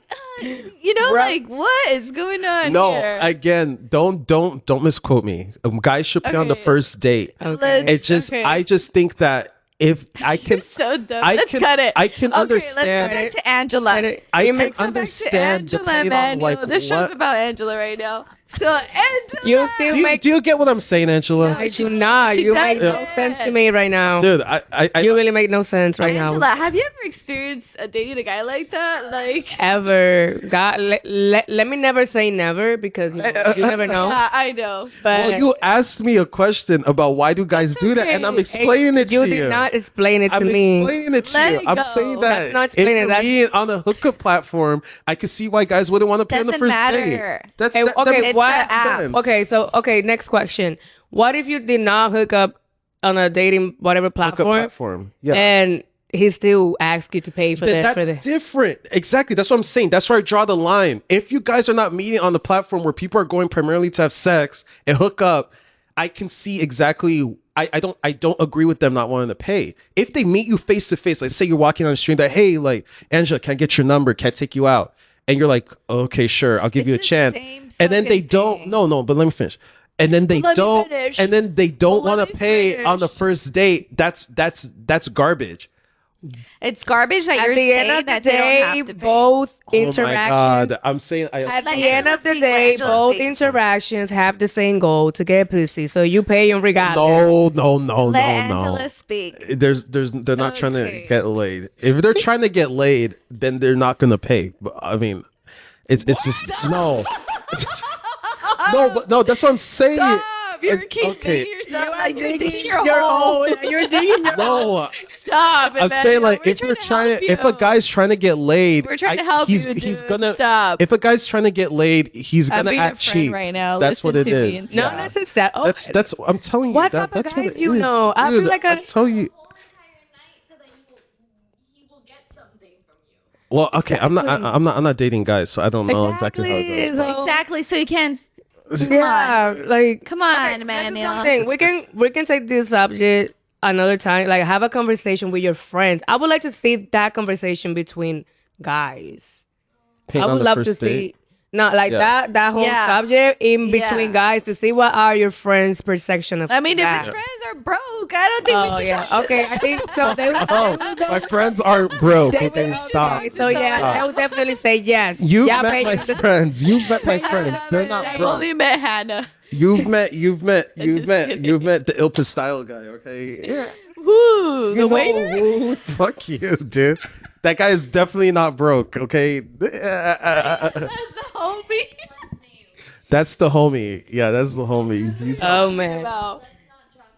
like, what is going on No, here? again, don't misquote me. Guys should pay on the Okay. first date. Okay. It just, Okay. I just think that if I can, You're so dumb. I Let's can- cut it. I can Okay, understand- Let's go back to Angela. I It can makes- understand Angela, depending on Emmanuel. like This show's what. about Angela right now. So Angela, You still make. Do you get what I'm saying, Angela? I do not. she You make no doesn't. sense to me right now. Dude, I You really make no sense right now. Angela, have you ever experienced dating a guy like that? Like, Ever. God, let me never say never because you never know. I know. But well, you asked me a question about why do guys do that, and I'm okay. explaining it to you you. did not explain it to I'm me. explaining it to Let you. it I'm go. saying that That's not if explaining, you're that's- being on a hookup platform, I could see why guys wouldn't want to pay on the Doesn't first matter. date. That's Hey, that okay, makes what? sense. Okay, next question. What if you did not hook up on a dating whatever Hookup platform, platform. Yeah. and he still asks you to pay for That's the different. Exactly. That's what I'm saying. That's where I draw the line. If you guys are not meeting on the platform where people are going primarily to have sex and hook up, I can see exactly. I don't agree with them not wanting to pay. If they meet you face to face, like say you're walking on the street, that hey, like Angela, can I get your number? Can I take you out? And you're like, okay, sure, I'll give It's you a the chance. same And then they fucking don't. thing. No, but let me finish. And then they Let me don't. finish. And then they don't Let want to me pay on the finish. first date. That's garbage. It's garbage that At you're the saying end of the that they don't day, have to pay. both Oh my interactions. God, I'm saying At Let the end Angela of the speak, day, let Angela both speak. interactions have the same goal to get pussy. So you pay them regardless. no, Let Angela speak. They're not trying to Okay. get laid. If they're trying to get laid, then they're not gonna pay. But I mean, it's just no. No, but no, that's what I'm saying. Stop. You're keep okay. making yourself You are like you're digging digging your your hole. hole. You're digging your hole. No, Stop, I'm Emmanuel. saying like We're if you're to trying, help if a you. guy's trying to get laid, We're trying to help he's you, he's dude. gonna Stop. If a guy's trying to get laid, he's I'm gonna being your act friend cheap right now. That's Listen what it to me is. and No, stop. necessarily. Oh, That's I'm telling you what that type of that's what guys it you is. know? I Dude, feel like I tell you. whole entire night so that he will get something from you. Well, okay, Exactly. I'm not dating guys, so I don't know exactly how it Exactly. goes. but- So, Exactly. So you can't. yeah, like Come on, this is Emmanuel. something we can take this subject another time. Like have a conversation with your friends. I would like to see that conversation between guys. Paint I on would the love to first date. see not like Yeah. that whole Yeah. subject in Yeah. between guys to see what are your friends' perception of I mean, if that. his friends are broke, I don't think we Oh should. yeah, okay. I think so. They would, Oh, my friends aren't broke. they Okay, would- stop. okay, so yeah, Stop. I would definitely say yes. You've Yeah, met pay my attention. friends. You've met my friends. They're not I've broke. only met Hannah. You've met just kidding. the Ilpa style guy. Okay. Woo, You the know waiter. who? Fuck you, dude. That guy is definitely not broke. Okay. That's the homie. That's the homie. Yeah, that's the homie. He's Oh man. About.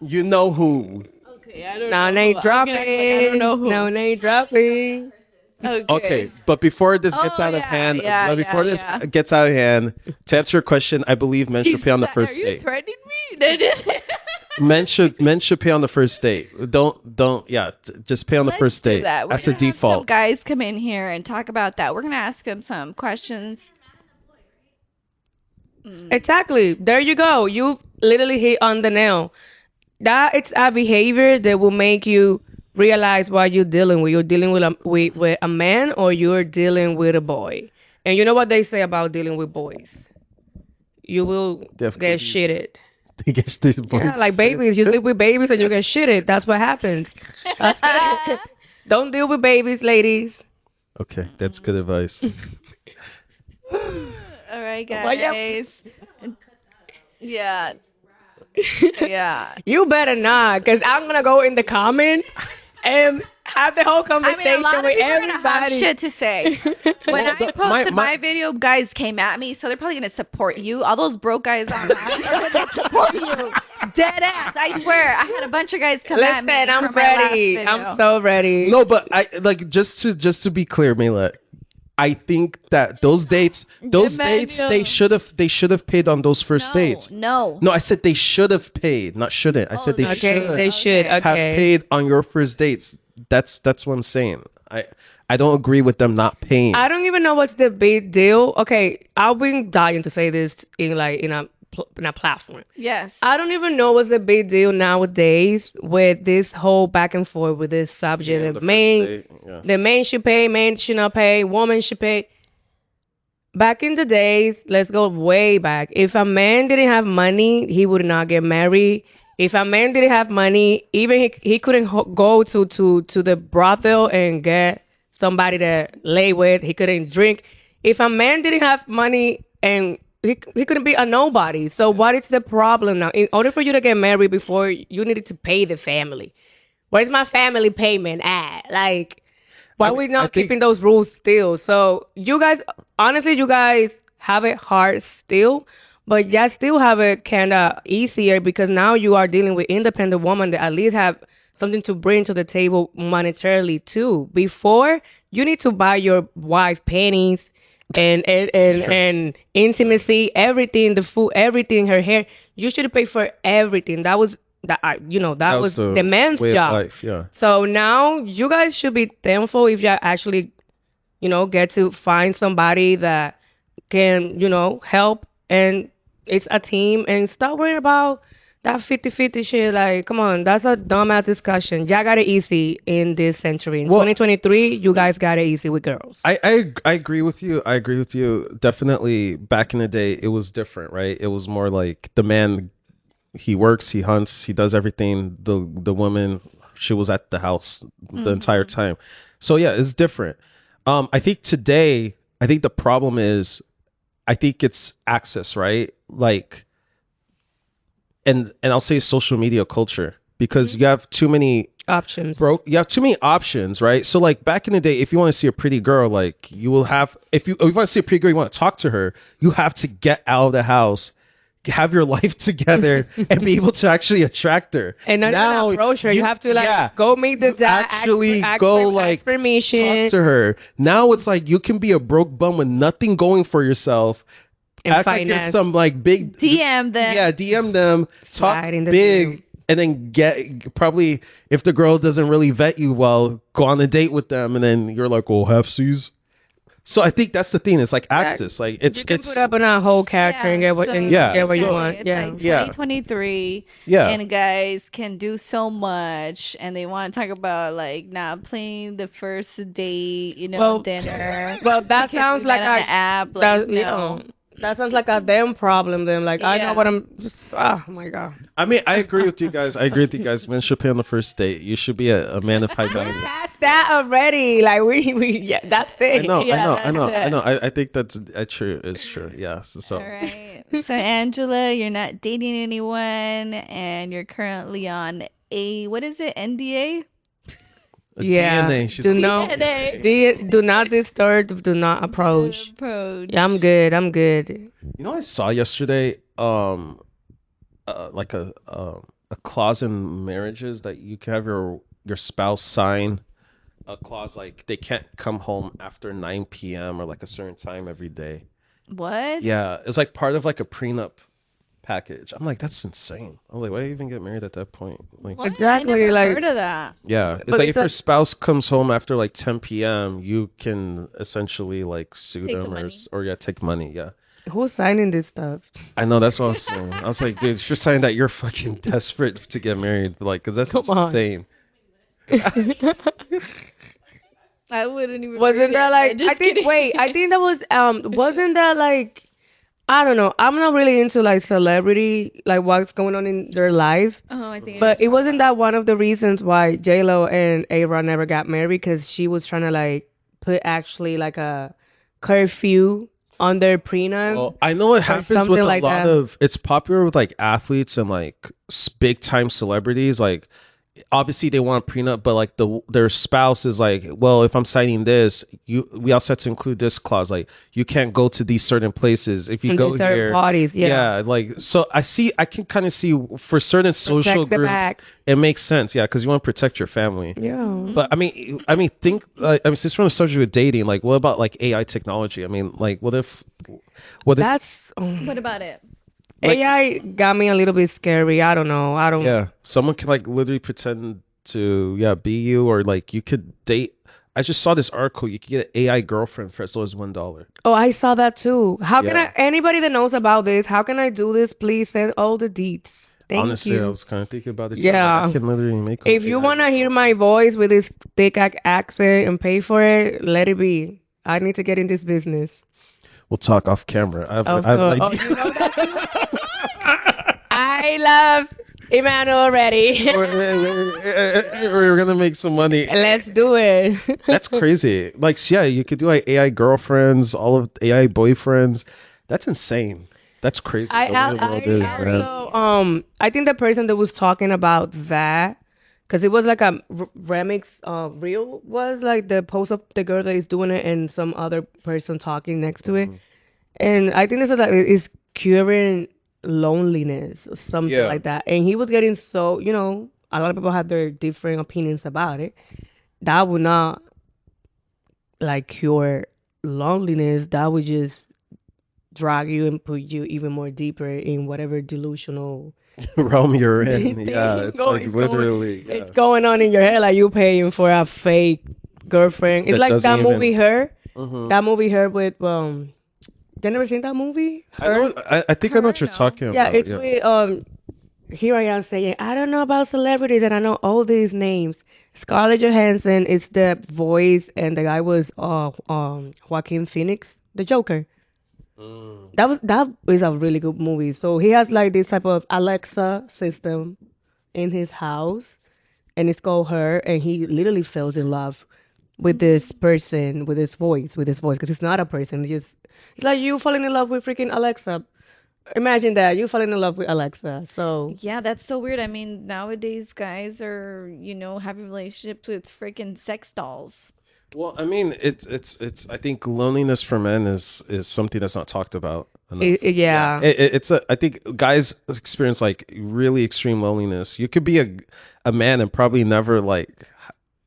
you know who. Okay, I don't No know. name who. I'm dropping. gonna act like I don't know who. No name dropping. Okay, but before this gets Oh, out of yeah, hand, yeah, before yeah, this yeah. gets out of hand, to answer your question, I believe men should pay on the first Are you date. threatening me? They just- Men should pay on the first date. Don't just pay on the Let's first do date. that. We're That's a gonna have some default. guys come in here and talk about that. We're gonna ask them some questions. Exactly. There you go. You literally hit on the nail. That it's a behavior that will make you realize what you're dealing with. You're dealing with with a man or you're dealing with a boy. And you know what they say about dealing with boys? You will They have get cooties. shitted. They get these boys. Yeah, like babies. You sleep with babies and you get shitted. That's what happens. That's Don't deal with babies, ladies. Okay, that's good advice. All right, Well, yeah. guys. Yeah. Yeah. You better not, because I'm going to go in the comments and have the whole I conversation mean, a lot of with people are gonna have everybody. shit to say. When I posted my video, guys came at me, so they're probably gonna support you. All those broke guys online are gonna support you. Dead ass. I swear. I had a bunch of guys come at Listen, me. I'm for my last ready. video. I'm so ready. No, but I like just to be clear, Maylet. I think that those dates Emmanuel. they should have paid on those first dates. No. No, I said they should have paid, not shouldn't. I said they Okay, should they should. Okay. have Okay. paid on your first dates. That's what I'm saying. I don't agree with them not paying. I don't even know what's the big deal. Okay, I've been dying to say this in a platform. Yes. I don't even know what's the big deal nowadays with this whole back and forth with this subject. Yeah, the the man, first date, yeah. the man should pay, man should not pay, woman should pay. Back in the days, let's go way back. If a man didn't have money, he would not get married. If a man didn't have money, even he couldn't go to the brothel and get somebody to lay with. He couldn't drink. If a man didn't have money and he couldn't be a nobody. So what is the problem now? In order for you to get married before, you needed to pay the family. Where's my family payment at? Like, why we not think- keeping those rules still? So you guys, honestly, you guys have it hard still, but y'all still have it kind of easier because now you are dealing with independent women that at least have something to bring to the table monetarily too. Before, you need to buy your wife panties and intimacy, everything, the food, everything, her hair. You should pay for everything. That was that was the man's way of job. life, yeah. So now you guys should be thankful if you actually, get to find somebody that can, help, and it's a team, and stop worrying about that 50-50 shit. Like, come on, that's a dumbass discussion. Y'all got it easy in this century. In 2023, you guys got it easy with girls. I agree with you. I agree with you. Definitely back in the day, it was different, right? It was more like the man, he works, he hunts, he does everything. The woman, she was at the house the entire time. So yeah, it's different. I think today, the problem is, I think it's access, right? Like, and I'll say social media culture, because you have too many Options. you have too many options, right? So like back in the day, if you want to see a pretty girl, like you will have, if you want to see a pretty girl, you want to talk to her, you have to get out of the house, have your life together and be able to actually attract her. And not Now even approach her. You have to go meet the you dad, actually ask go ask permission, talk to her. Now it's like you can be a broke bum with nothing going for yourself. and Act like you're finance. some like big DM them. Yeah, DM them, talk Slide in the big, DM. and then get probably if the girl doesn't really vet you well, go on a date with them, and then you're like, "Oh, half C's." So I think that's the thing. It's like access. Like You can put up on a whole character and get what Yeah, get what you so- want. It's Yeah. like 2023, Yeah. and guys can do so much, and they want to talk about like not playing the first date, Well, dinner. Well, that because we sounds like met on a the app. that, Like, no. that sounds like a them problem. Then, like I know Yeah. what I'm. Just, oh my god. I mean, I agree with you guys. Men should pay on the first date. You should be a man of high value. That's that already. Like we yeah, that's it. I know. I think that's true. It's true. Yeah. So. All right. So Angela, you're not dating anyone, and you're currently on what is it? NDA. Yeah. DNA. She's Do on not DNA. do not disturb. Do not approach. Yeah, I'm good. I'm good. You know, I saw yesterday, like a clause in marriages that you can have your spouse sign a clause like they can't come home after 9 p.m. or like a certain time every day. What? Yeah, it's like part of like a prenup package. I'm like, that's insane. I'm like, why even get married at that point? Like, What? Exactly, I never like- heard of that. yeah, it's But like it's if your spouse comes home after like 10 p.m., you can essentially like sue Take the them money. or yeah, take money. Yeah. Who's signing this stuff? I know, that's what I was saying. I was like, dude, you're saying that you're fucking desperate to get married, like, cause that's Come on. insane. I wouldn't even. Wasn't read that it, like? but just I think. kidding. Wait, I think that was. Wasn't that like? I don't know. I'm not really into like celebrity, like what's going on in their life. Oh, I think. But it wasn't that one of the reasons why J Lo and A-Rod never got married, because she was trying to like put actually like a curfew on their prenup. Well, I know it happens with something a like lot that. of. It's popular with like athletes and like big time celebrities. Like, obviously they want a prenup, but like their spouse is like, well, if I'm signing this, we also have to include this clause. Like, you can't go to these certain places if you And go these certain here. parties, yeah. like so. I can kind of see for certain social the groups, back. it makes sense. Yeah, because you want to protect your family. Yeah. But I mean, think. Since we're on the subject of dating, like, what about like AI technology? I mean, like, what if? That's What about it? Like- AI got me a little bit scary. I don't know. I don't. Yeah, someone can like literally pretend to be you, or like you could date. I just saw this article. You could get an AI girlfriend for as low as $1. Oh, I saw that too. How can Yeah. anybody that knows about this, how can I do this? Please send all the deets. Thank Honestly, you. I was kind of thinking about it. Yeah. I can literally make. If you want to hear my voice with this thick accent and pay for it, let it be. I need to get in this business. we'll talk off camera. I have an idea. You know that too? I love Emmanuel already. We're gonna make some money. Let's do it. That's crazy. Like, yeah, you could do like AI girlfriends, all of AI boyfriends. That's insane. That's crazy. The way the world is, man. also, I think the person that was talking about that, because it was like a remix reel, was like the post of the girl that is doing it and some other person talking next to it. And I think this is like it's curing loneliness or something like that. And he was getting so, a lot of people have their different opinions about it. That would not like cure loneliness. That would just drag you and put you even more deeper in whatever delusional realm you're in. thing Yeah, it's like literally. it's going on in your head, like you paying for a fake girlfriend. It's That like doesn't that even- movie Her. That movie Her with you never seen that movie? I think I know what you're talking Yeah, about. it's with here I am saying I don't know about celebrities and I know all these names. Scarlett Johansson is the voice and the guy was Joaquin Phoenix, the Joker. That is a really good movie. So he has like this type of Alexa system in his house, and it's called Her, and he literally falls in love with this person, with his voice, because it's not a person. It's like you falling in love with freaking Alexa. Imagine that you falling in love with Alexa. So Yeah, that's so weird. I mean, nowadays guys are, having relationships with freaking sex dolls. Well, I mean, it's. I think loneliness for men is something that's not talked about enough. Yeah, Yeah. it's a. I think guys experience like really extreme loneliness. You could be a man and probably never like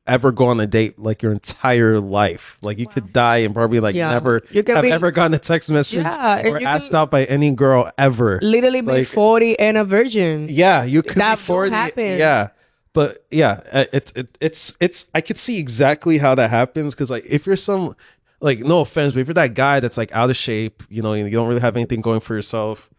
ever go on a date like your entire life. Like you Wow. could die and probably like Yeah. never You can have be, ever gotten a text message yeah, and or you asked can out by any girl ever. literally be Like 40 and a virgin. yeah, you could be That do 40. happen. Yeah. But yeah, it's I could see exactly how that happens because like if you're some like no offense, but if you're that guy that's like out of shape, you don't really have anything going for yourself,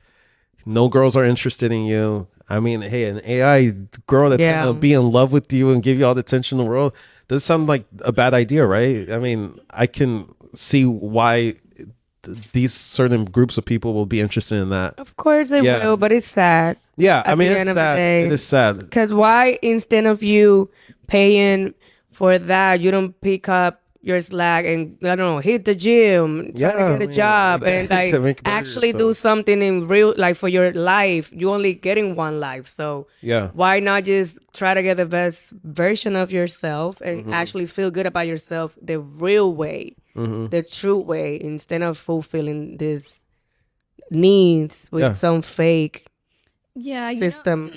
no girls are interested in you. I mean, hey, an AI girl that's gonna Yeah. be in love with you and give you all the attention in the world does sound like a bad idea, right? I mean, I can see why these certain groups of people will be interested in that. Of course they Yeah. will, but it's sad Yeah, I at mean, the it's end of the sad. It day. is sad. Because why, instead of you paying for that, you don't pick up your slack and, I don't know, hit the gym, try to Yeah, I get a mean, job, and like make better actually do yourself. something in real, like for your life. You only getting one life, so Yeah. why not just try to get the best version of yourself and Mm-hmm. actually feel good about yourself the real way, Mm-hmm. the true way, instead of fulfilling these needs with Yeah. some fake Yeah, system.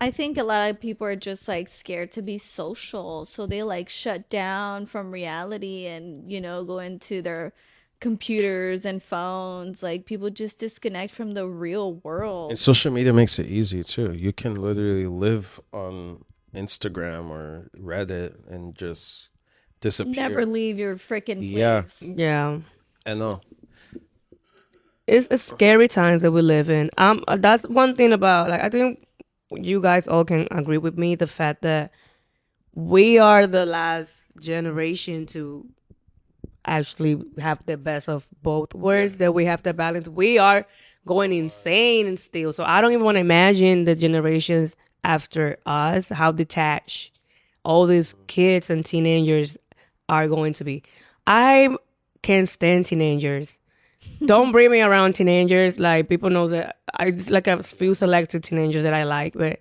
I think a lot of people are just like scared to be social, so they like shut down from reality and go into their computers and phones. Like people just disconnect from the real And world. social media makes it easy too. You can literally live on Instagram or Reddit and just Never disappear. leave your freaking Yeah, place. Yeah. I know. It's scary times that we live in. That's one thing about, like, I think you guys all can agree with me, the fact that we are the last generation to actually have the best of both worlds, that we have the balance. We are going insane and still. So I don't even want to imagine the generations after us, how detached all these kids and teenagers are going to be. I can't stand teenagers. Don't bring me around teenagers. Like, people know that I just like a few selected teenagers that I like, but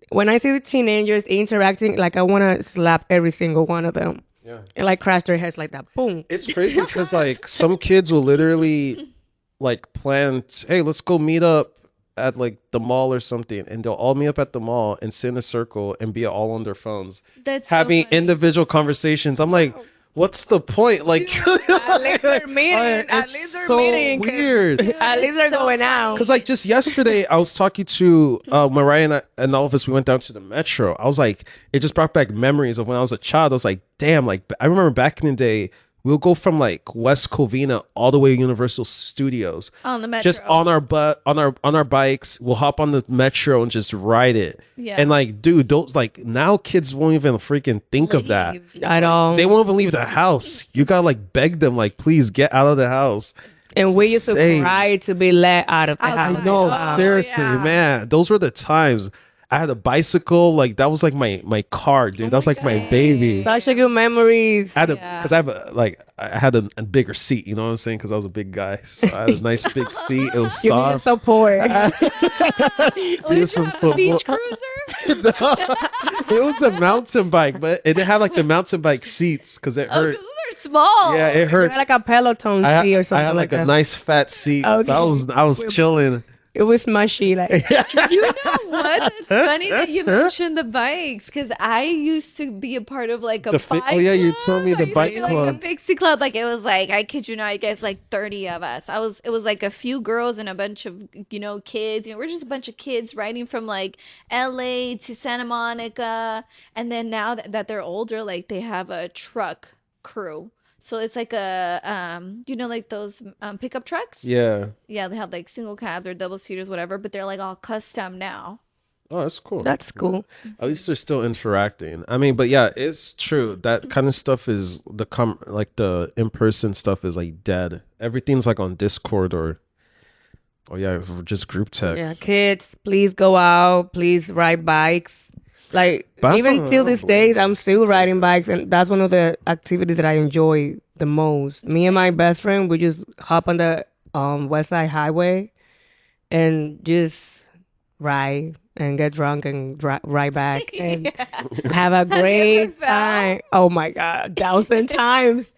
when I see the teenagers interacting, like I want to slap every single one of them Yeah. and like crash their heads like that. Boom. It's crazy because like some kids will literally like plan, hey, let's go meet up at like the mall or something, and they'll all meet up at the mall and sit in a circle and be all on their phones, That's so having funny. individual conversations. I'm like, what's the point? Like, At least they're meeting. At it's least they're so meeting. 'Cause weird. At least they're so going funny. out. Because like just yesterday, I was talking to Mariah and all of us. We went down to the metro. I was like, it just brought back memories of when I was a child. I was like, damn, like I remember back in the day, we'll go from like West Covina all the way to Universal Studios, On the metro. just on our butt on our bikes. We'll hop on the metro and just ride it. Yeah. And like, dude, those like now kids won't even freaking think of that. Leave. At all. They won't even leave the house. You gotta like beg them, like, please get out of the house. And we used to insane. cry to be let out of the Outside. house. No, Oh, seriously, yeah. man. Those were the times. I had a bicycle, like that was like my car, dude. That was like my baby. Such a good memories. I had Yeah. because I have I had a bigger seat, you know what I'm saying? Because I was a big guy, so I had a nice big seat. It was Give me the soft. support. Here's some A beach support. cruiser. It was a mountain bike, but it didn't have like the mountain bike seats because it Oh, hurt. 'cause those are small. Yeah, it You hurt. had like a Peloton I seat or had, something I had like a that. nice fat seat. Okay. So I was chilling. It was mushy. Like, You know what? It's funny that you mentioned the bikes because I used to be a part of like a bike Oh yeah, you club. told me I the used to bike be, like club. a pixie club. Like it was like I kid you not, you guys like 30 of us. It was like a few girls and a bunch of kids. We're just a bunch of kids riding from like LA to Santa Monica, and then now that they're older, like they have a truck crew. So it's like a like those pickup trucks. Yeah. Yeah, they have like single cab or double seaters, whatever, but they're like all custom now. Oh, that's cool. that's cool. At least they're still interacting. I mean, but yeah, it's true. That kind of stuff is like the in-person stuff is like dead. Everything's like on Discord or yeah, just group text. Yeah, kids, please go out. Please ride bikes. Like, But that's even what- I till don't these blame days, them. I'm still riding bikes, and that's one of the activities that I enjoy the most. Me and my best friend, we just hop on the West Side Highway and just ride and get drunk and right back and Yeah. have a you ever great fell? time. Oh my god, 1,000 times,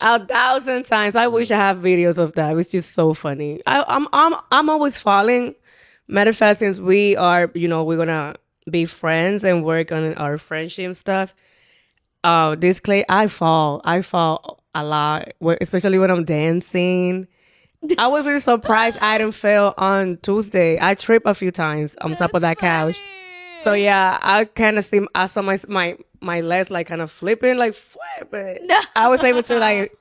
1,000 times. I wish I have videos of that. It was just so funny. I'm always falling. Matter of fact, since we are, we're gonna be friends and work on our friendship stuff. This clay, I fall a lot, especially when I'm dancing. I was really surprised I didn't fail on Tuesday. I tripped a few times on top of That's that couch. funny. So yeah, I saw my legs like kind of flipping like flip, but No. I was able to like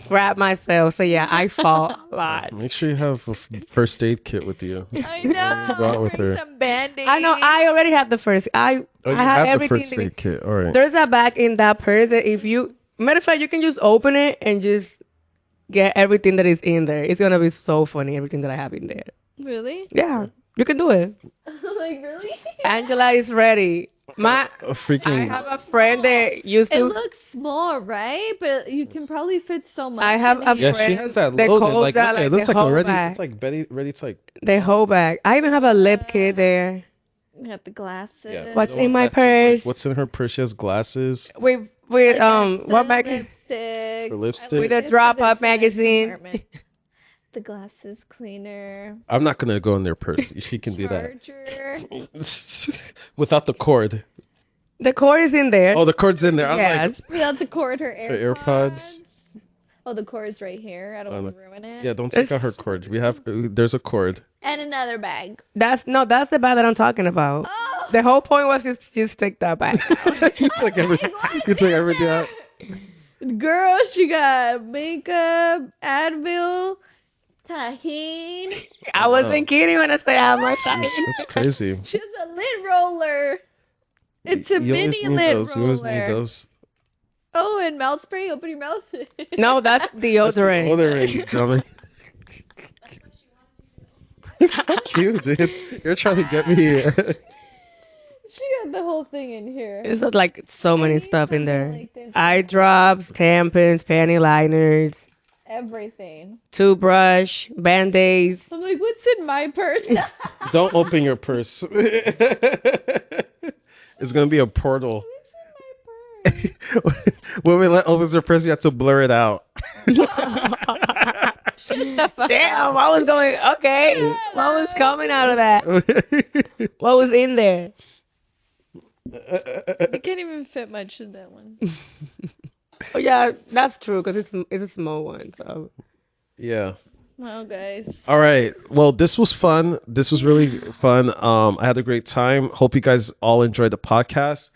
grab myself. So yeah, I fall a lot. Make sure you have a first aid kit with you. I Go out know. with Bring her. some band-aids. I know. I already have the first. Oh, you I had have the everything. first aid kit. All right. There's a bag in that purse that if you matter of fact, you can just open it and just get everything that is in there. It's gonna be so funny. Everything that I have in there. Really? Yeah, you can do it. Like, really? Angela is ready. A I freaking. have a friend that used It to. looks small, right? But you can probably fit so much. I have in a here. Yeah, she has that They loaded. calls Like, that, look, like, it looks the like a whole ready. bag. It's like Betty, ready to like. The whole bag. I even have a lip kit there. You got the glasses. Yeah. What's you don't in want my that to break. purse? What's in her purse? She has glasses. With I got what some bag? lipstick. For lipstick? With a This Drop is Up inside the magazine. compartment. The glasses cleaner. I'm not gonna go in their purse. She can do that Charger. without the cord. The cord is in there. Oh, the cord's in there. I was yes. Without the cord, her Her AirPods. AirPods. Oh, the cord's right here. I don't Oh, want to ruin it. like, yeah, don't take out her cord. There's a cord. And another bag. That's the bag that I'm talking about. Oh. The whole point was just take that bag. you took everything. You took everything out. Girl, she got makeup, Advil, Tahine. I wasn't kidding when I said I have my side. That's crazy. She has a lid roller. It's a You always mini need lid those. You roller. always need those. Oh, and mouth spray. Open your mouth. No, that's deodorant. Deodorant, dummy. Fuck you, dude. You're trying to get me. She got the whole thing in here. It's like so many need stuff in something there. like this. Eye drops, tampons, panty liners, Everything. toothbrush, band-aids. I'm like, what's in my purse? Don't open your purse. It's gonna be a portal. What's in my purse? When we let opens her purse, you have to blur it out. Damn, what was going? Okay, what was coming out of that? What was in there? I can't even fit much in that one. Oh yeah, that's true because it's a small one. So Yeah. Well, guys. All right. Well, this was fun. This was really fun. I had a great time. Hope you guys all enjoyed the podcast.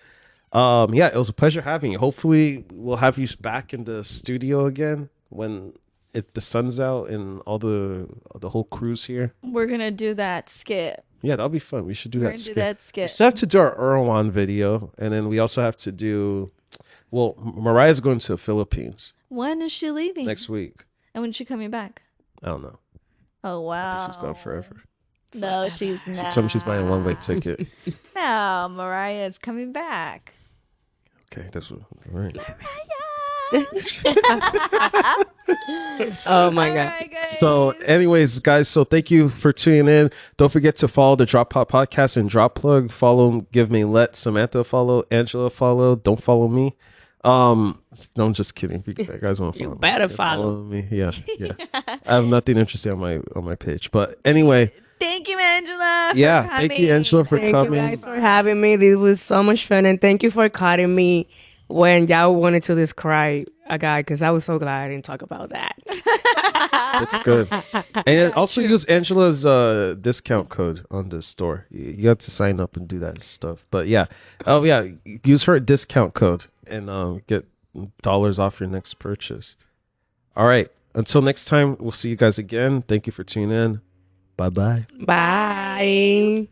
Yeah, it was a pleasure having you. Hopefully, we'll have you back in the studio again when the sun's out and all the whole crew's here. We're going to do that skit. Yeah, that'll be fun. We should do We're that. going to do skit. that We skit. still have to do our Erewhon video, and then we also have to do. Well, Mariah's going to the Philippines When is she leaving? next week. And when's she coming back? I don't know. Oh, wow. She's gone forever. No, she's She not. told me she's buying a one-way ticket. No, Mariah's coming back. Okay, that's what. All right. oh my All god. right, guys. So, anyways, guys, so thank you for tuning in. Don't forget to follow the Drop Pop Podcast and Drop Plug. Follow, give Maylet, Samantha a follow, Angela a follow. Don't follow me. No, I'm just kidding. If you guys want to follow You better me, follow. me. Yeah, yeah. I have nothing interesting on my page. But anyway, Thank you, Angela. yeah, for thank you, coming. Angela, for Thank you coming. guys for having me. This was so much fun, and thank you for cutting me when y'all wanted to describe a guy because I was so glad I didn't talk about that. That's good. And also use Angela's discount code on the store. You have to sign up and do that stuff. But yeah, oh yeah, use her discount code and get dollars off your next purchase. All right. Until next time, we'll see you guys again. Thank you for tuning in. Bye-bye. Bye.